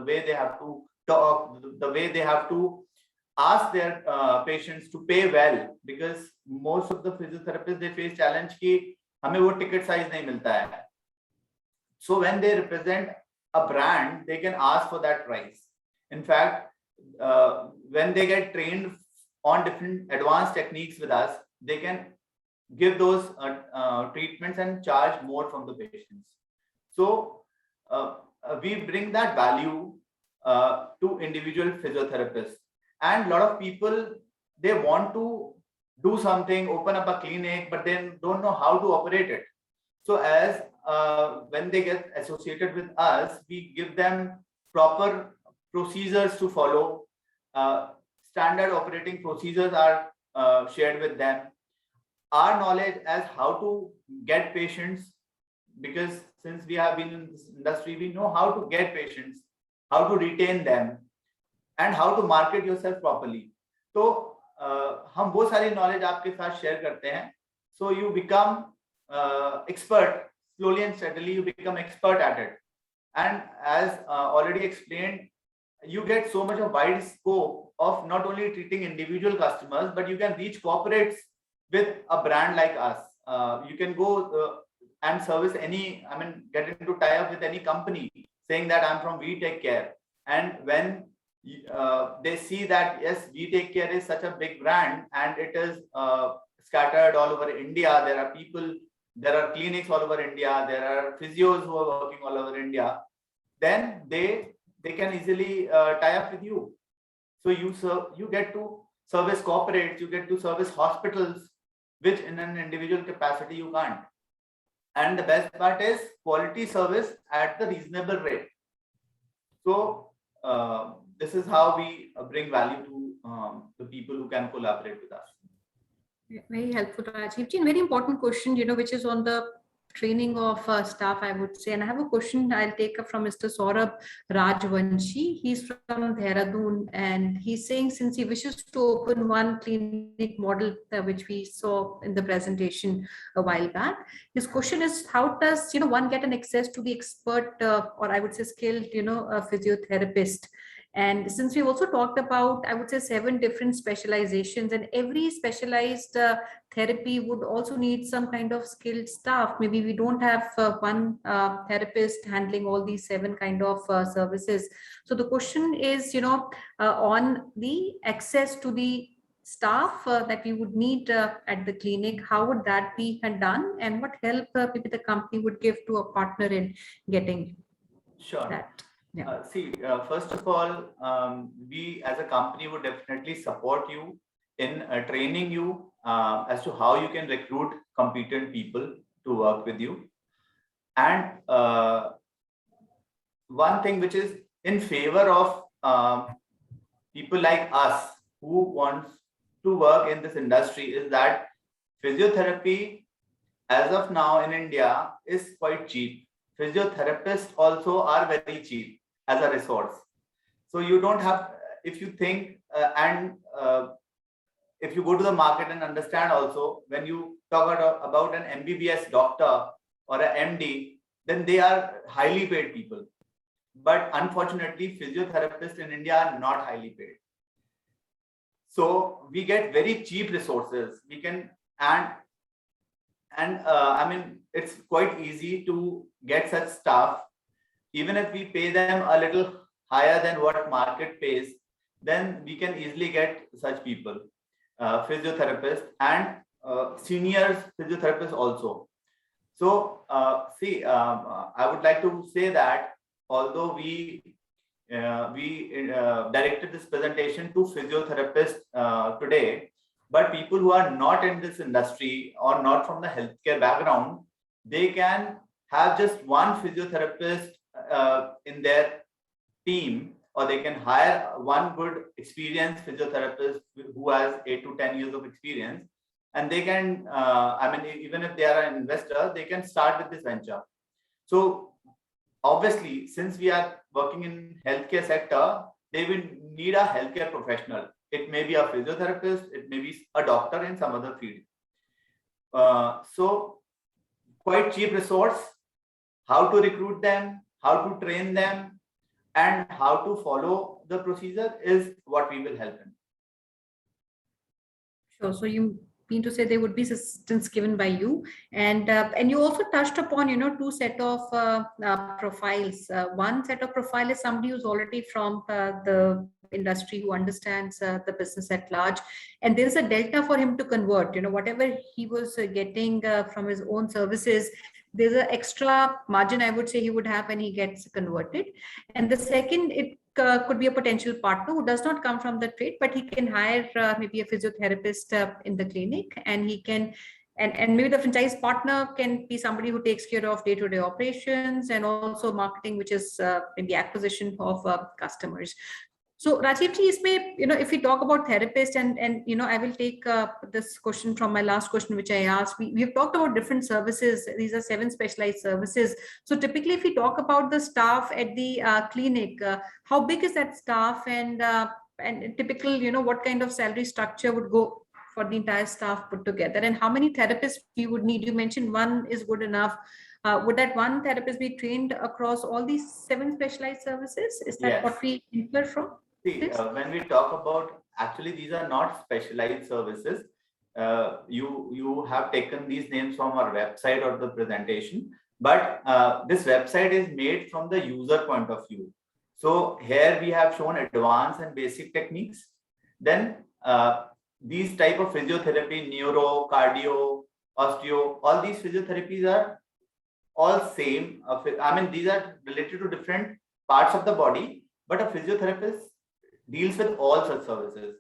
way they have to talk, the way they have to ask their patients to pay well, because most of the physiotherapists they face challenge कि हमें वो ticket size नहीं मिलता है। So when they represent a brand, they can ask for that price. In fact, when they get trained on different advanced techniques with us, they can give those treatments and charge more from the patients. So we bring that value to individual physiotherapists, and a lot of people, they want to do something, open up a clinic, but then don't know how to operate it. So as when they get associated with us, we give them proper procedures to follow. Standard operating procedures are shared with them. Our knowledge as how to get patients, because since we have been in this industry, we know how to get patients, how to retain them, and how to market yourself properly. तो हम वो सारी knowledge आपके साथ share करते हैं. So you become expert, slowly and steadily you become expert at it. And as already explained, you get so much of wide scope of not only treating individual customers, but you can reach corporates with a brand like us. You can go and service any, get into tie up with any company saying that I'm from We Take Care. And when they see that, yes, We Take Care is such a big brand and it is scattered all over India. There are people, there are clinics all over India. There are physios who are working all over India. Then they can easily tie up with you. So you get to service corporates, you get to service hospitals, which in an individual capacity you can't. And the best part is quality service at the reasonable rate. So this is how we bring value to the people who can collaborate with us. Very helpful, Rajiv ji. Very important question, which is on the training of staff, I would say. And I have a question I'll take up from Mr. Saurabh Rajvanshi. He's from Dehradun, and he's saying since he wishes to open one clinic model, which we saw in the presentation a while back, his question is, how does one get an access to the expert or I would say skilled physiotherapist? And since we've also talked about, I would say 7 different specializations, and every specialized therapy would also need some kind of skilled staff. Maybe we don't have one therapist handling all these 7 kind of services. So the question is, on the access to the staff that we would need at the clinic, how would that be done, and what help maybe the company would give to a partner in getting that? Yeah. First of all, we as a company would definitely support you in training you as to how you can recruit competent people to work with you. And one thing which is in favor of people like us who wants to work in this industry is that physiotherapy as of now in India is quite cheap. Physiotherapists also are very cheap as a resource. So you don't have, if you think if you go to the market and understand also, when you talk about an MBBS doctor or an MD, then they are highly paid people. But unfortunately, physiotherapists in India are not highly paid. So we get very cheap resources. We can, it's quite easy to get such staff. Even if we pay them a little higher than what market pays, then we can easily get such people, physiotherapists and senior physiotherapists also. So I would like to say that although we we directed this presentation to physiotherapists today, but people who are not in this industry or not from the healthcare background, they can have just one physiotherapist in their team, or they can hire one good experienced physiotherapist who has 8 to 10 years of experience, and they can, I mean, even if they are an investor, they can start with this venture. So obviously, since we are working in healthcare sector, they will need a healthcare professional. It may be a physiotherapist, it may be a doctor in some other field. So quite cheap resource, how to recruit them, how to train them, and how to follow the procedure is what we will help in. Sure. So you mean to say there would be assistance given by you, and you also touched upon, you know, two set of profiles. One set of profile is somebody who's already from the industry, who understands the business at large, and there is a delta for him to convert. You know, whatever he was getting from his own services, there's an extra margin, I would say, he would have when he gets converted. And the second, it could be a potential partner who does not come from the trade, but he can hire maybe a physiotherapist in the clinic, and he can, and maybe the franchise partner can be somebody who takes care of day-to-day operations and also marketing, which is maybe acquisition of customers. So Rajiv ji, you know, if we talk about therapists, and you know, I will take this question from my last question, which I asked. We've talked about different services. These are 7 specialized services. So typically, if we talk about the staff at the clinic, how big is that staff, and typical, you know, what kind of salary structure would go for the entire staff put together, and how many therapists you would need? You mentioned one is good enough. Would that one therapist be trained across all these 7 specialized services? Is that what we infer from? See, when we talk about, actually, these are not specialized services. You have taken these names from our website or the presentation, but this website is made from the user point of view. So here we have shown advanced and basic techniques. Then these type of physiotherapy, neuro, cardio, osteo, all these physiotherapies are all same. I mean, these are related to different parts of the body, but a physiotherapist deals with all such services.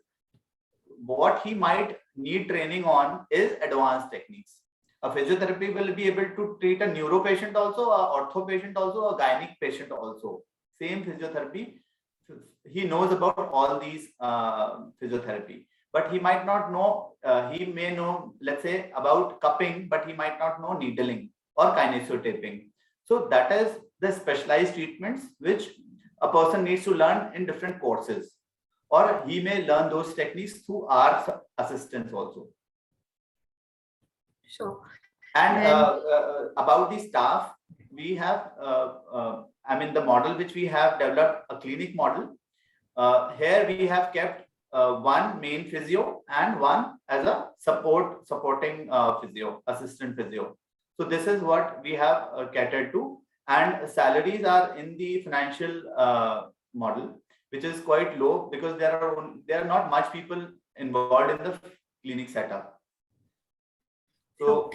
What he might need training on is advanced techniques. A physiotherapy will be able to treat a neuro patient also, a ortho patient also, a gynec patient also. Same physiotherapy. He knows about all these physiotherapy, but he might not know, he may know, let's say, about cupping, but he might not know needling or kinesiotaping. So that is the specialized treatments which a person needs to learn in different courses, or he may learn those techniques through our assistance also. Sure. And about the staff, we have, I mean, the model which we have developed, a clinic model. Here we have kept one main physio and one as a supporting physio, assistant physio. So this is what we have catered to, and salaries are in the financial model, which is quite low because there are not much people involved in the clinic setup. So,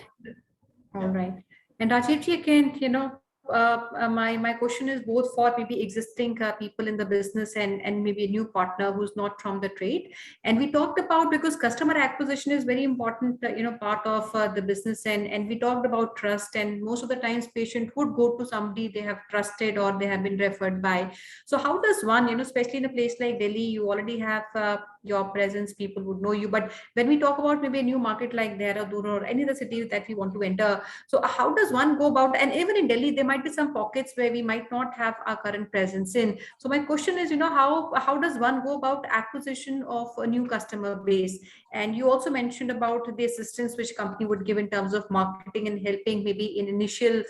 all right. And Rajiv ji, again, you know, my question is both for maybe existing people in the business and maybe a new partner who's not from the trade. And we talked about, because customer acquisition is very important, you know, part of the business, and we talked about trust, and most of the times patient would go to somebody they have trusted or they have been referred by. So how does one, you know, especially in a place like Delhi, you already have your presence, people would know you, but when we talk about maybe a new market like Dehradun or any other city that we want to enter, so how does one go about? And even in Delhi, there might be some pockets where we might not have our current presence in. So my question is, you know, how does one go about acquisition of a new customer base? And you also mentioned about the assistance which company would give in terms of marketing and helping maybe in initial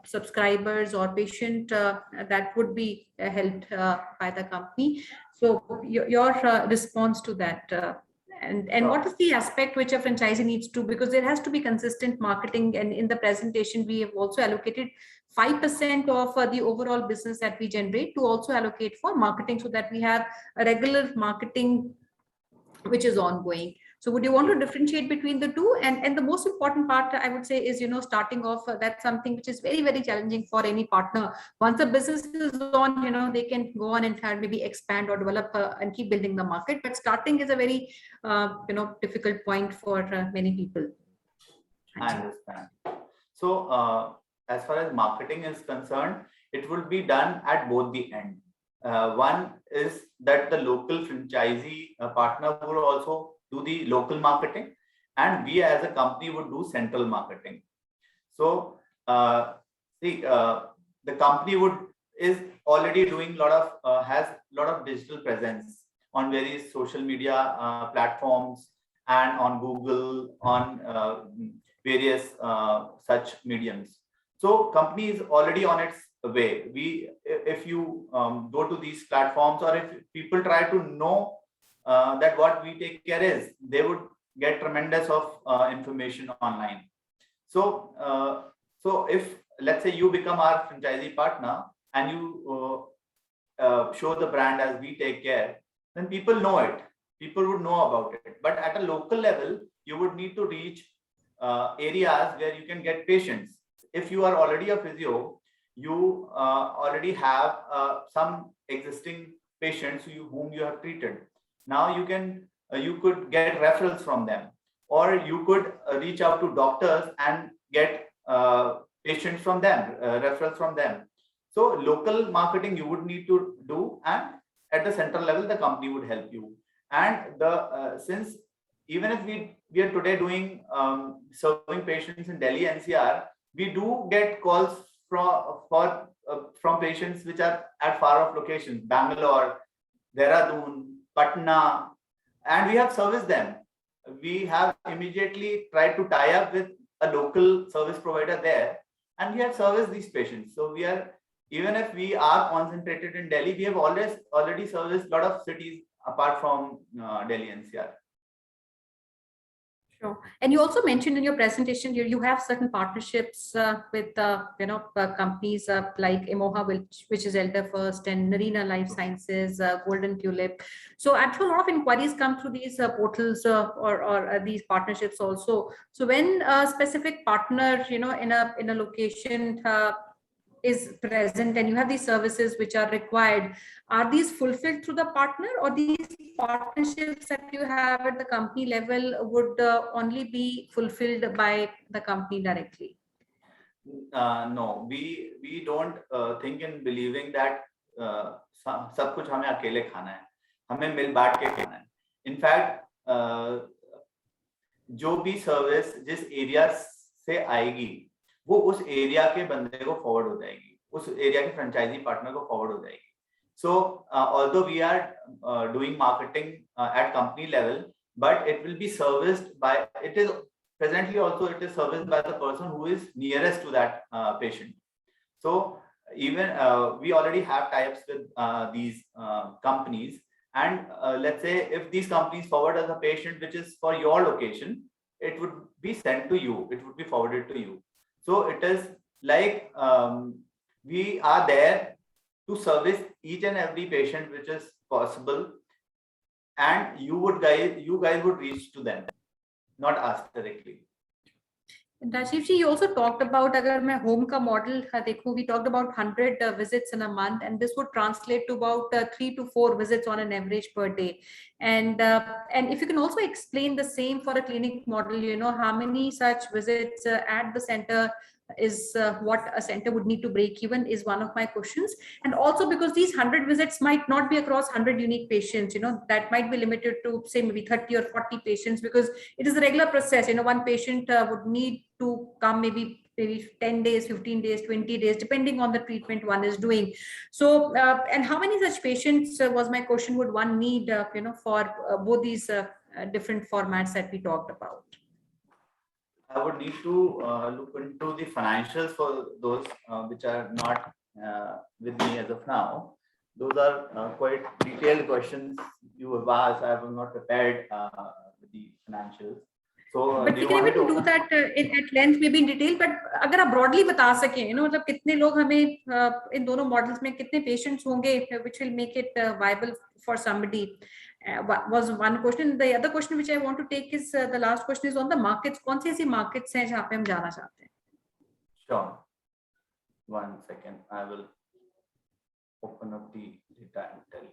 subscribers or patient that would be helped by the company. So your response to that, and what is the aspect which a franchisee needs to, because there has to be consistent marketing, and in the presentation we have also allocated 5% of the overall business that we generate to also allocate for marketing, so that we have a regular marketing which is ongoing. So would you want to differentiate between the two? And the most important part, I would say, is, starting off, that's something which is very, very challenging for any partner. Once the business is on, they can go on and maybe expand or develop and keep building the market. But starting is a very, difficult point for many people. I understand. So as far as marketing is concerned, it will be done at both the end. One is that the local franchisee partner will also do the local marketing, and we as a company would do central marketing. So the company is already doing has a lot of digital presence on various social media platforms and on Google, on various such mediums. So company is already on its way. If you go to these platforms, or if people try to know that what we take care is, they would get tremendous of information online. So if, let's say, you become our franchisee partner and you show the brand as we take care, then people know it. People would know about it. But at a local level, you would need to reach areas where you can get patients. If you are already a physio, you already have some existing patients whom you have treated. Now you could get referrals from them, or you could reach out to doctors and get patients from them, referrals from them. So local marketing you would need to do, and at the central level, the company would help you. And since even if we are today doing serving patients in Delhi NCR, we do get calls from patients which are at far off locations, Bangalore, Dehradun, Patna, and we have serviced them. We have immediately tried to tie up with a local service provider there, and we have serviced these patients. So even if we are concentrated in Delhi, we have already serviced a lot of cities apart from Delhi NCR. Sure. And you also mentioned in your presentation, you have certain partnerships with companies like Emoha, which is Elder First, and Narina Life Sciences, Golden Tulip. So I'm sure a lot of inquiries come through these portals or these partnerships also. So when a specific partner, in a location is present and you have these services which are required, are these fulfilled through the partner, or these partnerships that you have at the company level would only be fulfilled by the company directly? No, we don't think in believing that सब कुछ हमें अकेले खाना है, हमें मिल बांट के खाना है. In fact, जो भी सर्विस जिस एरिया से आएगी वो उस एरिया के बंदे को फॉरवर्ड हो जाएगी, उस एरिया के फ्रेंचाइजी पार्टनर को फॉरवर्ड हो जाएगी. So although we are doing marketing at company level, but it will be serviced by, it is serviced by the person who is nearest to that patient. So even we already have tie-ups with these companies, and let's say if these companies forward as a patient which is for your location, it would be sent to you, it would be forwarded to you. So it is like we are there to service each and every patient which is possible, and you guys would reach to them, not us directly. Rajiv ji, you also talked about, agar main home ka model dekhu, we talked about 100 visits in a month, and this would translate to about 3 to 4 visits on an average per day. And if you can also explain the same for a clinic model, how many such visits at the center is what a center would need to break even, is one of my questions. And also because these 100 visits might not be across 100 unique patients, that might be limited to say maybe 30 or 40 patients, because it is a regular process. One patient would need to come maybe 10 days, 15 days, 20 days, depending on the treatment one is doing. So, and how many such patients was my question would one need, for both these different formats that we talked about? I would need to look into the financials for those which are not with me as of now. Those are quite detailed questions you have asked. I was not prepared with the financials. So, but we can able to do that at length, maybe in detail. But अगर आप broadly बता सकें, मतलब कितने लोग हमें इन दोनों models में कितने patients होंगे, which will make it viable for somebody. Was one question. The other question which I want to take is the last question is on the markets. कौन सी ऐसी markets हैं जहाँ पे हम जाना चाहते हैं? Sure. 1 second. I will open up the data and tell you.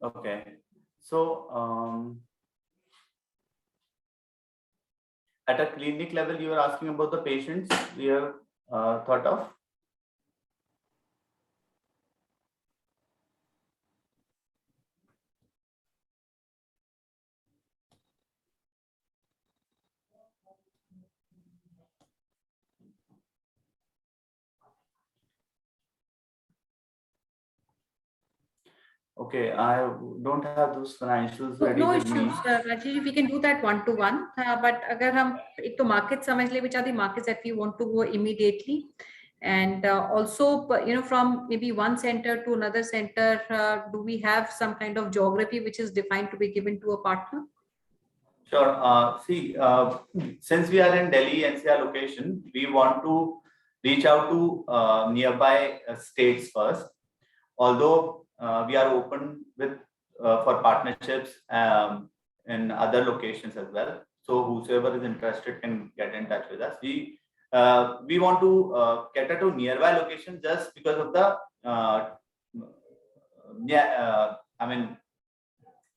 Okay, so at a clinic level, you are asking about the patients we have thought of. Okay, I don't have those financials ready No with me. issues, Rajesh. We can do that one-to-one. But अगर हम एक तो market समझ ले, which are the markets that we want to go immediately, and also from maybe one center to another center, do we have some kind of geography which is defined to be given to a partner? Sure. See, since we are in Delhi NCR location, we want to reach out to nearby states first. Although we are open with for partnerships in other locations as well. So whosoever is interested can get in touch with us. We want to cater to nearby locations just because of the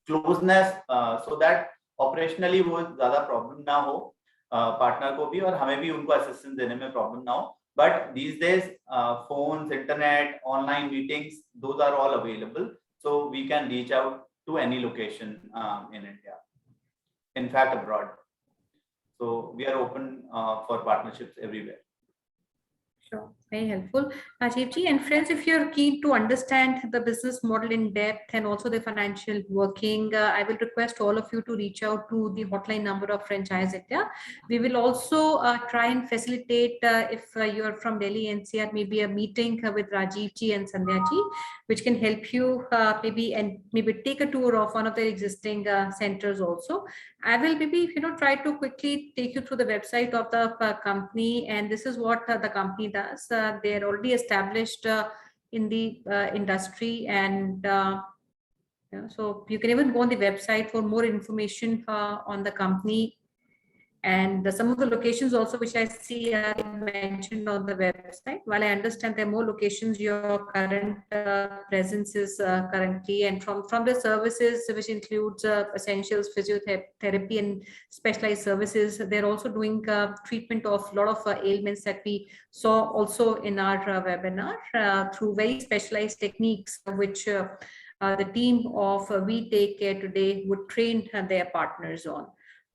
closeness, so that operationally वो ज़्यादा problem ना हो partner को भी और हमें भी उनको assistance देने में problem ना हो. But these days, phones, internet, online meetings, those are all available. So we can reach out to any location in India, in fact, abroad. So we are open for partnerships everywhere. Sure, very helpful, Rajiv ji. And friends, if you're keen to understand the business model in depth and also the financial working, I will request all of you to reach out to the hotline number of Franchiseindia. We will also try and facilitate, if you're from Delhi NCR, maybe a meeting with Rajiv ji and Sandhya ji, which can help you maybe take a tour of one of the existing centers also. I will maybe try to quickly take you through the website of the company, and this is what the company does. They are already established in the industry, and so you can even go on the website for more information on the company. And some of the locations also which I see are mentioned on the website. While I understand there are more locations, your current presence is currently, and from the services which includes essentials, physiotherapy and specialized services, they're also doing treatment of a lot of ailments that we saw also in our webinar through very specialized techniques which the team of We Take Care today would train their partners on.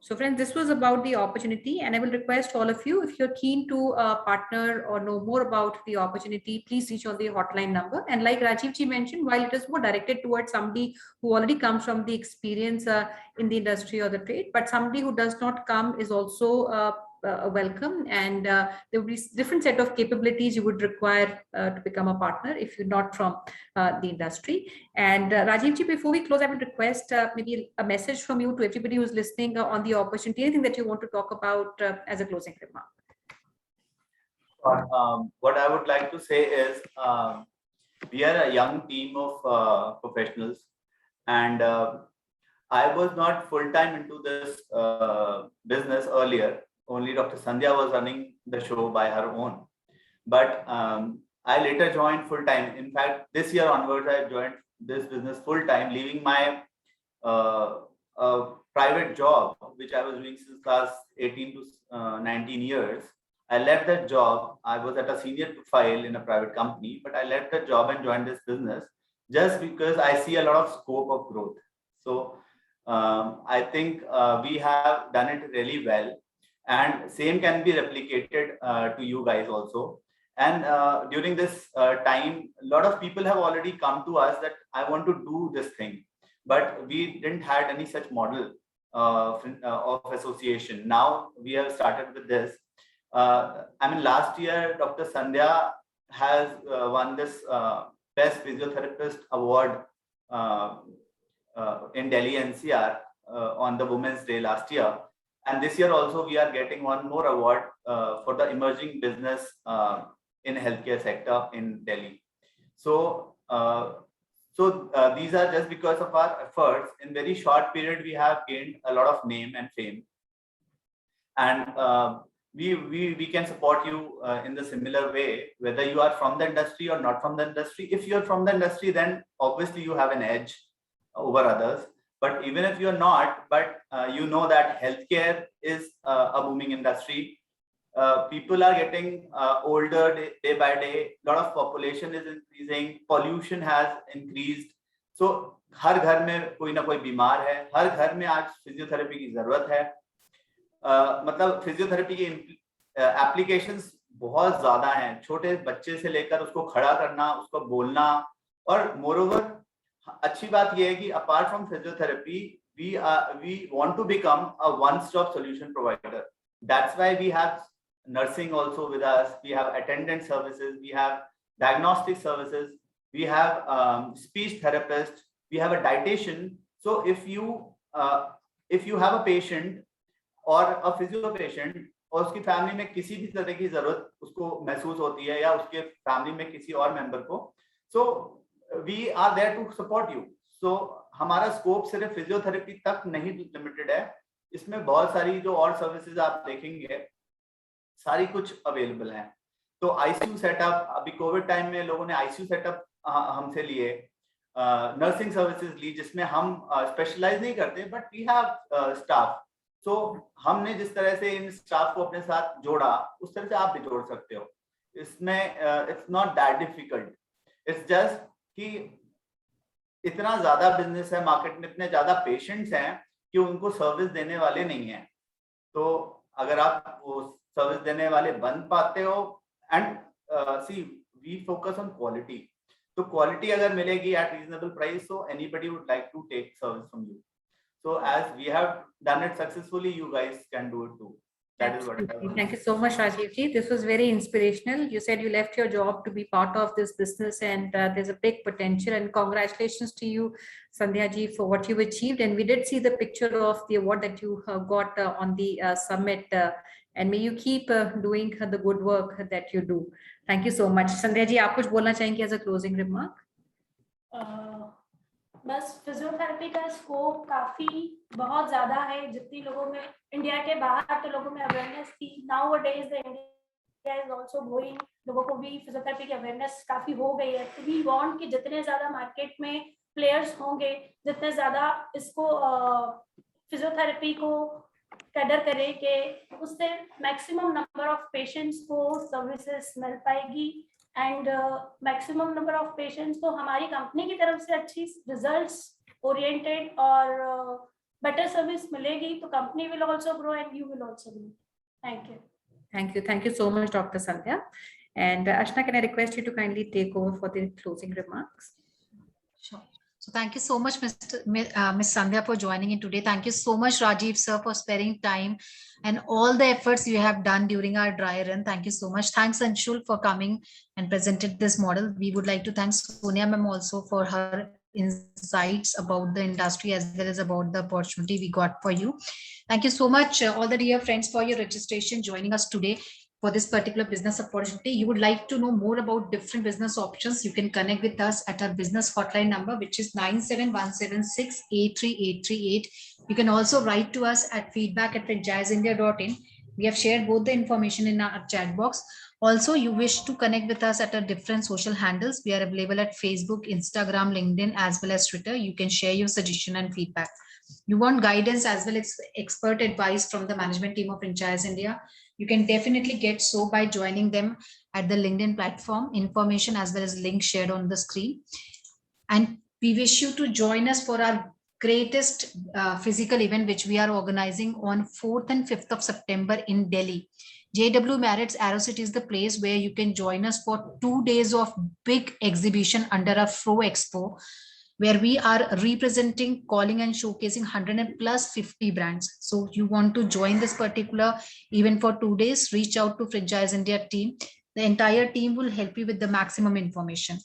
So friends, this was about the opportunity, and I will request all of you, if you're keen to partner or know more about the opportunity, please reach on the hotline number. And like Rajiv ji mentioned, while it is more directed towards somebody who already comes from the experience in the industry or the trade, but somebody who does not come is also welcome, and there will be different set of capabilities you would require to become a partner if you're not from the industry. And Rajiv ji, before we close, I would request maybe a message from you to everybody who's listening on the opportunity, anything that you want to talk about as a closing remark. What I would like to say is we are a young team of professionals, and I was not full-time into this business earlier. Only Dr. Sandhya was running the show by her own. But I later joined full-time. In fact, this year onwards, I joined this business full-time, leaving my private job, which I was doing since class 18 to 19 years. I left that job. I was at a senior profile in a private company, but I left that job and joined this business just because I see a lot of scope of growth. So I think we have done it really well. And same can be replicated to you guys also. And during this time, a lot of people have already come to us that I want to do this thing, but we didn't had any such model of association. Now we have started with this. I mean, last year, Dr. Sandhya has won this Best Physiotherapist Award in Delhi NCR on the Women's Day last year. And this year also we are getting one more award for the emerging business in healthcare sector in Delhi. So, these are just because of our efforts. In very short period, we have gained a lot of name and fame. And we can support you in the similar way, whether you are from the industry or not from the industry. If you're from the industry, then obviously you have an edge over others. But even if you're not, but you know that healthcare is a booming industry. People are getting older day by day. A lot of population is increasing. Pollution has increased. So हर घर में कोई ना कोई बीमार है. हर घर में आज फिजियोथेरेपी की जरूरत है. मतलब फिजियोथेरेपी की एप्लीकेशंस बहुत ज्यादा हैं. छोटे बच्चे से लेकर उसको खड़ा करना, उसको बोलना. और मोरओवर अच्छी बात यह है कि apart from physiotherapy we want to become a one-stop solution provider. That's why we have nursing also with us. We have attendant services. We have diagnostic services. We have speech therapist. We have a dietitian. So if you have a patient or a physio patient और उसकी family में किसी भी तरह की जरूरत उसको महसूस होती है या उसके फैमिली में किसी और मेंबर को, so we are there to support you. So हमारा स्कोप सिर्फ फिजियोथेरेपी तक नहीं लिमिटेड है. इसमें बहुत सारी जो और सर्विसेज आप देखेंगे सारी कुछ अवेलेबल हैं. तो आईसीयू सेटअप, अभी कोविड टाइम में लोगों ने आईसीयू सेटअप हमसे लिए. नर्सिंग सर्विसेज ली जिसमें हम स्पेशलाइज नहीं करते बट वी हैव स्टाफ. सो हमने जिस तरह से इन स्टाफ को अपने साथ जोड़ा उस तरह से आप भी जोड़ सकते हो. इसमें it's not that difficult. It's just कि इतना ज्यादा बिजनेस है, मार्केट में इतने ज्यादा पेशेंट्स हैं कि उनको सर्विस देने वाले नहीं हैं. तो अगर आप वो सर्विस देने वाले बन पाते हो, and see we focus on quality. तो क्वालिटी अगर मिलेगी at reasonable price, so anybody would like to take service from you. So as we have done it successfully, you guys can do it too. That is what I want. Thank you so much, Rajiv ji. This was very inspirational. You said you left your job to be part of this business, and there's a big potential. And congratulations to you, Sandhya ji, for what you've achieved. And we did see the picture of the award that you got on the summit. And may you keep doing the good work that you do. Thank you so much. Sandhya ji, आप कुछ बोलना चाहेंगे as a closing remark? बस physiotherapy का scope काफी बहुत ज्यादा है. जितनी लोगों में इंडिया के बाहर तो लोगों में अवेयरनेस थी. Now days the India is also growing. लोगों को भी फिजियोथेरेपी की अवेयरनेस काफी हो गई है. तो वी वांट कि जितने ज्यादा मार्केट में प्लेयर्स होंगे, जितने ज्यादा इसको फिजियोथेरेपी को कैडर करें कि उससे मैक्सिमम नंबर ऑफ पेशेंट्स को सर्विसेज मिल पाएगी. And maximum number of patients को हमारी कंपनी की तरफ से अच्छी रिजल्ट्स ओरिएंटेड और बेटर सर्विस मिलेगी. तो company will also grow and you will also grow. Thank you. Thank you so much, Dr. Sandhya. And Ashna, can I request you to kindly take over for the closing remarks? Sure. So thank you so much, Ms. Sandhya, for joining in today. Thank you so much, Rajiv sir, for sparing time and all the efforts you have done during our dry run. Thank you so much. Thanks, Anshul, for coming and presented this model. We would like to thank Sonia ma'am also for her insights about the industry as well as about the opportunity we got for you. Thank you so much, all the dear friends, for your registration, joining us today for this particular business opportunity. You would like to know more about different business options, you can connect with us at our business hotline number, which is 9717683838. You can also write to us at feedback@franchiseindia.in. We have shared both the information in our chat box. Also, you wish to connect with us at our different social handles. We are available at Facebook, Instagram, LinkedIn, as well as Twitter. You can share your suggestion and feedback. You want guidance as well as expert advice from the management team of Franchise India, you can definitely get so by joining them at the LinkedIn platform. Information as well as link shared on the screen. And we wish you to join us for our greatest physical event, which we are organizing on 4th and 5th of September in Delhi. JW Marriott's Aero City is the place where you can join us for 2 days of big exhibition under our Fro Expo, where we are representing, calling and showcasing 100+ brands. So you want to join this particular event for 2 days, reach out to Franchise India team. The entire team will help you with the maximum information.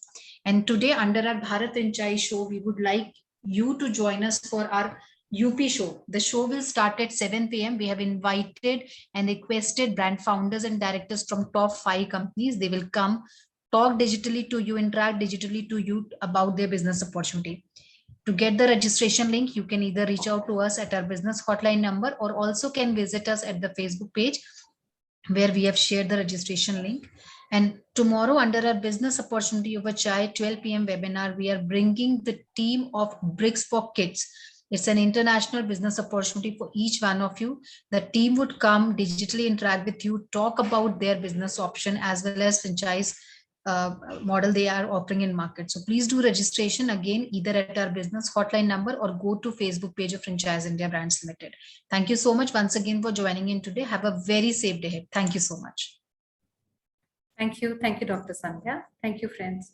And today, under our Bharat Franchise show, we would like you to join us for our UP show. The show will start at 7 p.m. We have invited and requested brand founders and directors from top 5 companies. They will come talk digitally to you, interact digitally to you about their business opportunity. To get the registration link, you can either reach out to us at our business hotline number or also can visit us at the Facebook page where we have shared the registration link. And tomorrow, under our business opportunity over chai 12 p.m. webinar, we are bringing the team of Bricks for Kids. It's an international business opportunity for each one of you. The team would come digitally interact with you, talk about their business option as well as franchise model they are offering in market. So please do registration again, either at our business hotline number or go to Facebook page of Franchiseindia Brands Limited. Thank you so much once again for joining in today. Have a very safe day ahead. Thank you so much. Thank you. Thank you, Dr. Sandhya. Thank you, friends.